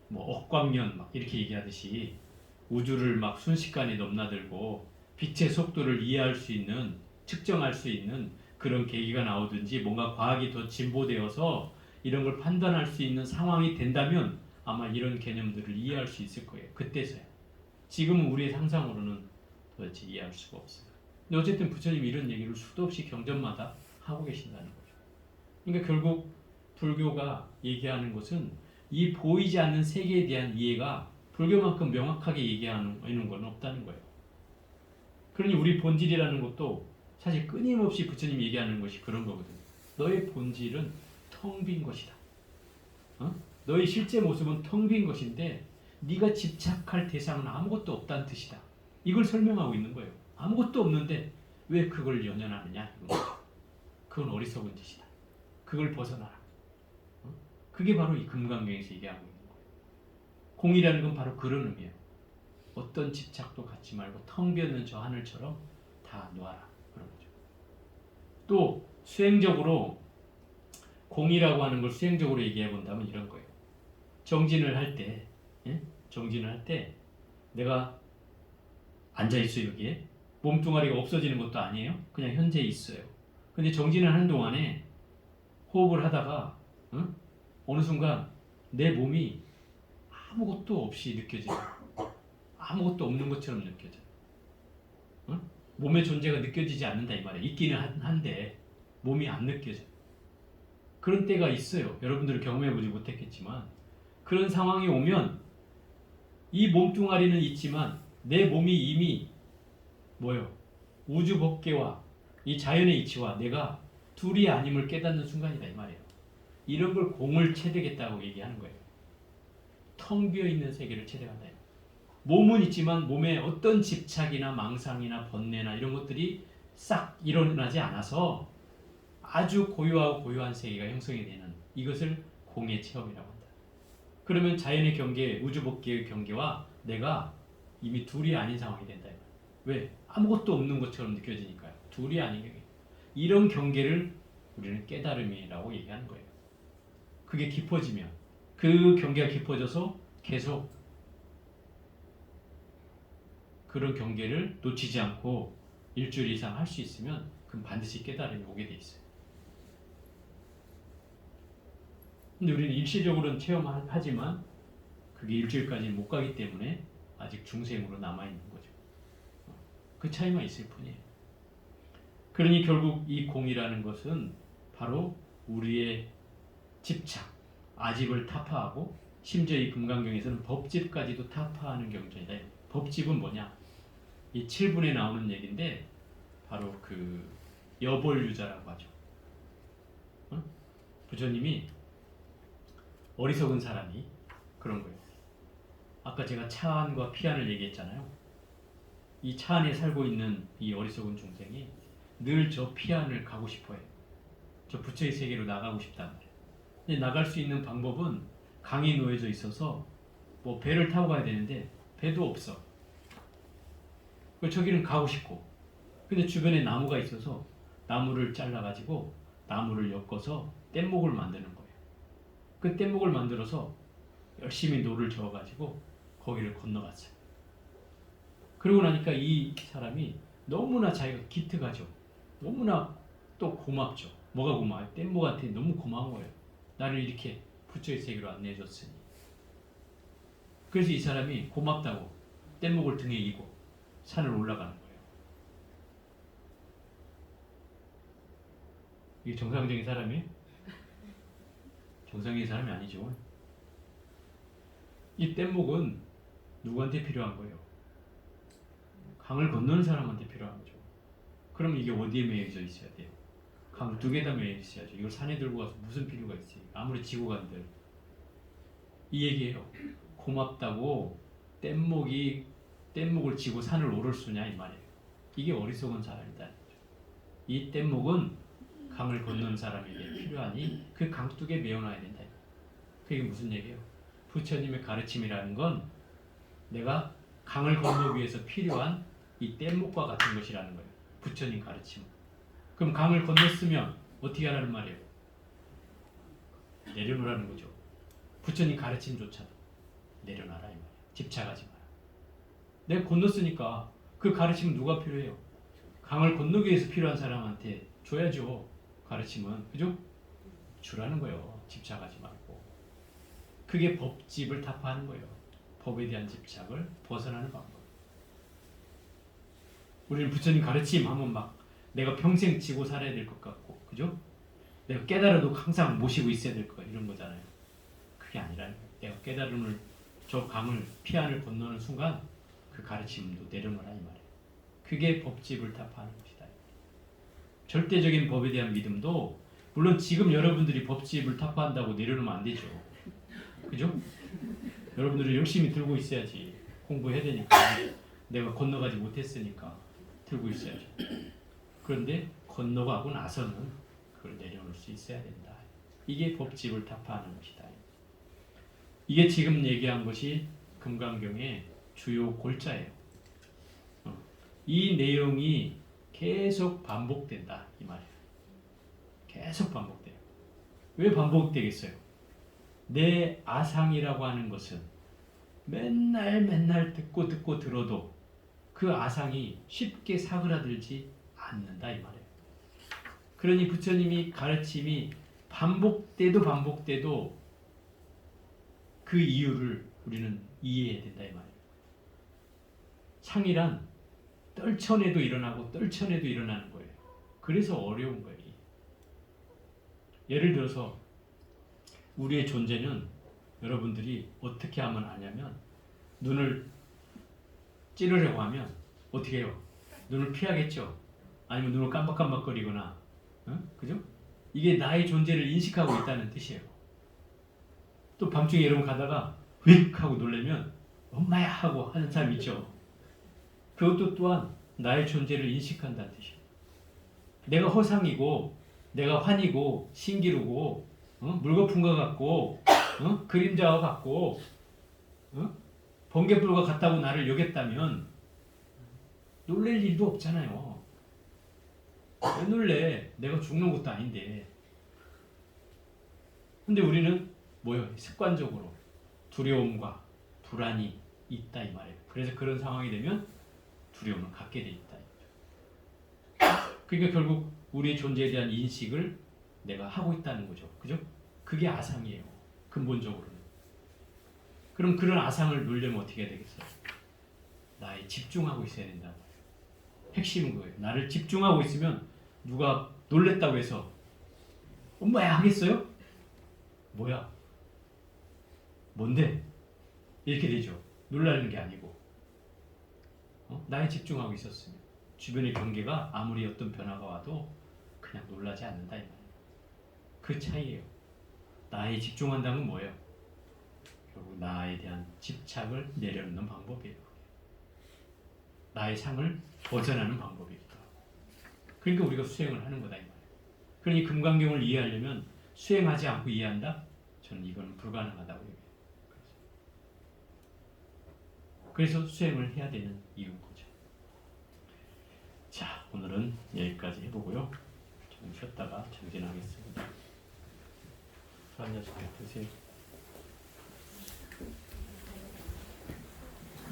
뭐 억광년 막 이렇게 얘기하듯이 우주를 막 순식간에 넘나들고 빛의 속도를 이해할 수 있는 측정할 수 있는 그런 계기가 나오든지 뭔가 과학이 더 진보되어서 이런 걸 판단할 수 있는 상황이 된다면 아마 이런 개념들을 이해할 수 있을 거예요. 그때서야. 지금은 우리의 상상으로는 도대체 이해할 수가 없어요. 근데 어쨌든 부처님이 이런 얘기를 수도 없이 경전마다 하고 계신다는 거죠. 그러니까 결국 불교가 얘기하는 것은 이 보이지 않는 세계에 대한 이해가 불교만큼 명확하게 얘기하는 건 없다는 거예요. 그러니 우리 본질이라는 것도 사실 끊임없이 부처님이 얘기하는 것이 그런 거거든요. 너의 본질은 텅 빈 것이다. 너의 실제 모습은 텅 빈 것인데 네가 집착할 대상은 아무것도 없다는 뜻이다. 이걸 설명하고 있는 거예요. 아무것도 없는데 왜 그걸 연연하느냐? 그건 어리석은 짓이다. 그걸 벗어나라. 그게 바로 이 금강경에서 얘기하고 있는 거예요. 공이라는 건 바로 그런 의미예요. 어떤 집착도 갖지 말고 텅 비었는 저 하늘처럼 다 놓아라. 그런 거죠. 또 수행적으로 공이라고 하는 걸 수행적으로 얘기해 본다면 이런 거예요. 정진을 할 때, 정진을 할 때 내가 앉아 있어요. 여기에 몸뚱아리가 없어지는 것도 아니에요. 그냥 현재 있어요. 근데 정진을 하는 동안에 호흡을 하다가 어느 순간 내 몸이 아무것도 없이 느껴져요. 아무것도 없는 것처럼 느껴져요. 몸의 존재가 느껴지지 않는다 이 말이에요. 있기는 한데 몸이 안 느껴져요. 그런 때가 있어요. 여러분들은 경험해보지 못했겠지만 그런 상황이 오면 이 몸뚱아리는 있지만 내 몸이 이미 뭐요? 우주 법계와 이 자연의 이치와 내가 둘이 아님을 깨닫는 순간이다 이 말이에요. 이런 걸 공을 체되겠다고 얘기하는 거예요. 텅 비어있는 세계를 체대한다. 몸은 있지만 몸에 어떤 집착이나 망상이나 번뇌나 이런 것들이 싹 일어나지 않아서 아주 고요하고 고요한 세계가 형성이 되는 이것을 공의 체험이라고 한다. 그러면 자연의 경계, 우주법계의 경계와 내가 이미 둘이 아닌 상황이 된다. 왜? 아무것도 없는 것처럼 느껴지니까요. 둘이 아닌 경계. 이런 경계를 우리는 깨달음이라고 얘기하는 거예요. 그게 깊어지면 그 경계가 깊어져서 계속 그런 경계를 놓치지 않고 일주일 이상 할 수 있으면 그럼 반드시 깨달음이 오게 돼 있어요. 근데 우리는 일시적으로는 체험하지만 그게 일주일까지는 못 가기 때문에 아직 중생으로 남아있는 거죠. 그 차이만 있을 뿐이에요. 그러니 결국 이 공이라는 것은 바로 우리의 집착, 아집을 타파하고 심지어 이 금강경에서는 법집까지도 타파하는 경전이다. 법집은 뭐냐? 이 7분에 나오는 얘기인데 바로 그 여벌유자라고 하죠. 부처님이 어리석은 사람이 그런 거예요. 아까 제가 차안과 피안을 얘기했잖아요. 이 차 안에 살고 있는 이 어리석은 중생이 늘 저 피안을 가고 싶어해요. 저 부처의 세계로 나가고 싶단 말이에요. 근데 나갈 수 있는 방법은 강이 놓여져 있어서 뭐 배를 타고 가야 되는데 배도 없어. 저기는 가고 싶고, 근데 주변에 나무가 있어서 나무를 잘라가지고 나무를 엮어서 뗏목을 만드는 거예요. 그 뗏목을 만들어서 열심히 노를 저어가지고 거기를 건너갔어요. 그러고 나니까 이 사람이 너무나 자기가 기특하죠. 너무나 또 고맙죠. 뭐가 고마워요? 뗏목한테 너무 고마운 거예요. 나를 이렇게 부처의 세계로 안내해줬으니. 그래서 이 사람이 고맙다고 뗏목을 등에 이고 산을 올라가는 거예요. 이게 정상적인 사람이에요? 정상적인 사람이 아니죠. 이 뗏목은 누구한테 필요한 거예요? 강을 건너는 사람한테 필요한 거죠. 그럼 이게 어디에 매여져 있어야 돼요? 강 두 개다 매여 있어야죠. 이걸 산에 들고 가서 무슨 필요가 있어요? 아무리 지고 간들. 이 얘기예요. 고맙다고 뗏목을 지고 산을 오를 수냐 이 말이에요. 이게 어리석은 사람이다. 이 뗏목은 강을 건너는 사람에게 필요하니 그 강둑에 메어놔야 된다. 그게 무슨 얘기예요? 부처님의 가르침이라는 건 내가 강을 건너기 위해서 필요한 이 뗏목과 같은 것이라는 거예요. 부처님 가르침. 그럼 강을 건넜으면 어떻게 하라는 말이에요? 내려놓으라는 거죠. 부처님 가르침조차도 내려놔라 이 말이에요. 집착하지 마라. 내가 건넜으니까 그 가르침은 누가 필요해요? 강을 건너기 위해서 필요한 사람한테 줘야죠. 가르침은. 그죠? 주라는 거예요. 집착하지 말고. 그게 법집을 타파하는 거예요. 법에 대한 집착을 벗어나는 방법. 우리는 부처님 가르침 하면 막 내가 평생 지고 살아야 될 것 같고, 그죠? 내가 깨달아도 항상 모시고 있어야 될 것 같고 이런 거잖아요. 그게 아니라 내가 깨달음을 저 강을 피안을 건너는 순간 그 가르침도 내려놓으라 이 말이에요. 그게 법집을 타파하는 것이다. 절대적인 법에 대한 믿음도 물론 지금 여러분들이 법집을 타파한다고 내려놓으면 안 되죠. 그죠? 여러분들이 열심히 들고 있어야지. 공부해야 되니까. 내가 건너가지 못했으니까 들고 있어야죠. 그런데 건너가고 나서는 그걸 내려놓을 수 있어야 된다. 이게 법집을 타파하는 것이다. 이게 지금 얘기한 것이 금강경의 주요 골자예요. 이 내용이 계속 반복된다 이 말이에요. 계속 반복돼요. 왜 반복되겠어요? 내 아상이라고 하는 것은 맨날 듣고 들어도 그 아상이 쉽게 사그라들지 않는다 이 말이에요. 그러니 부처님이 가르침이 반복돼도 그 이유를 우리는 이해해야 된다 이 말이에요. 상이란 떨쳐내도 일어나고 떨쳐내도 일어나는 거예요. 그래서 어려운 거예요. 예를 들어서 우리의 존재는 여러분들이 어떻게 하면 아냐면 눈을 찌르려고 하면 어떻게 해요? 눈을 피하겠죠? 아니면 눈을 깜박깜박거리거나 그죠? 이게 나의 존재를 인식하고 있다는 뜻이에요. 또 밤중에 여러분 가다가 휙 하고 놀라면 엄마야 하고 하는 사람 있죠? 그것도 또한 나의 존재를 인식한다는 뜻이에요. 내가 허상이고 내가 환이고 신기루고 물거품과 같고 그림자와 같고 번개불과 같다고 나를 여겼다면 놀랄 일도 없잖아요. 왜 놀래? 내가 죽는 것도 아닌데. 근데 우리는 뭐요? 습관적으로 두려움과 불안이 있다 이 말이에요. 그래서 그런 상황이 되면 두려움을 갖게 돼 있다. 그러니까 결국 우리의 존재에 대한 인식을 내가 하고 있다는 거죠. 그죠? 그게 아상이에요. 근본적으로는. 그럼 그런 아상을 놀려면 어떻게 해야 되겠어요? 나에 집중하고 있어야 된다. 핵심은 그거예요. 나를 집중하고 있으면 누가 놀랬다고 해서 엄마야 하겠어요? 뭐야? 뭔데? 이렇게 되죠. 놀라는 게 아니고 나에 집중하고 있었으면 주변의 경계가 아무리 어떤 변화가 와도 그냥 놀라지 않는다 이 말이에요. 그 차이예요. 나에 집중한다는 건 뭐예요? 결국 나에 대한 집착을 내려놓는 방법이에요. 나의 삶을 벗어나는 방법이기도 하고. 그러니까 우리가 수행을 하는 거다 이 말이에요. 그러니 금강경을 이해하려면 수행하지 않고 이해한다? 저는 이건 불가능하다고 얘기해요. 그래서 수행을 해야 되는 이유인 거죠. 자, 오늘은 여기까지 해보고요. 좀 쉬었다가 정진하겠습니다. 술 한잔 드세요.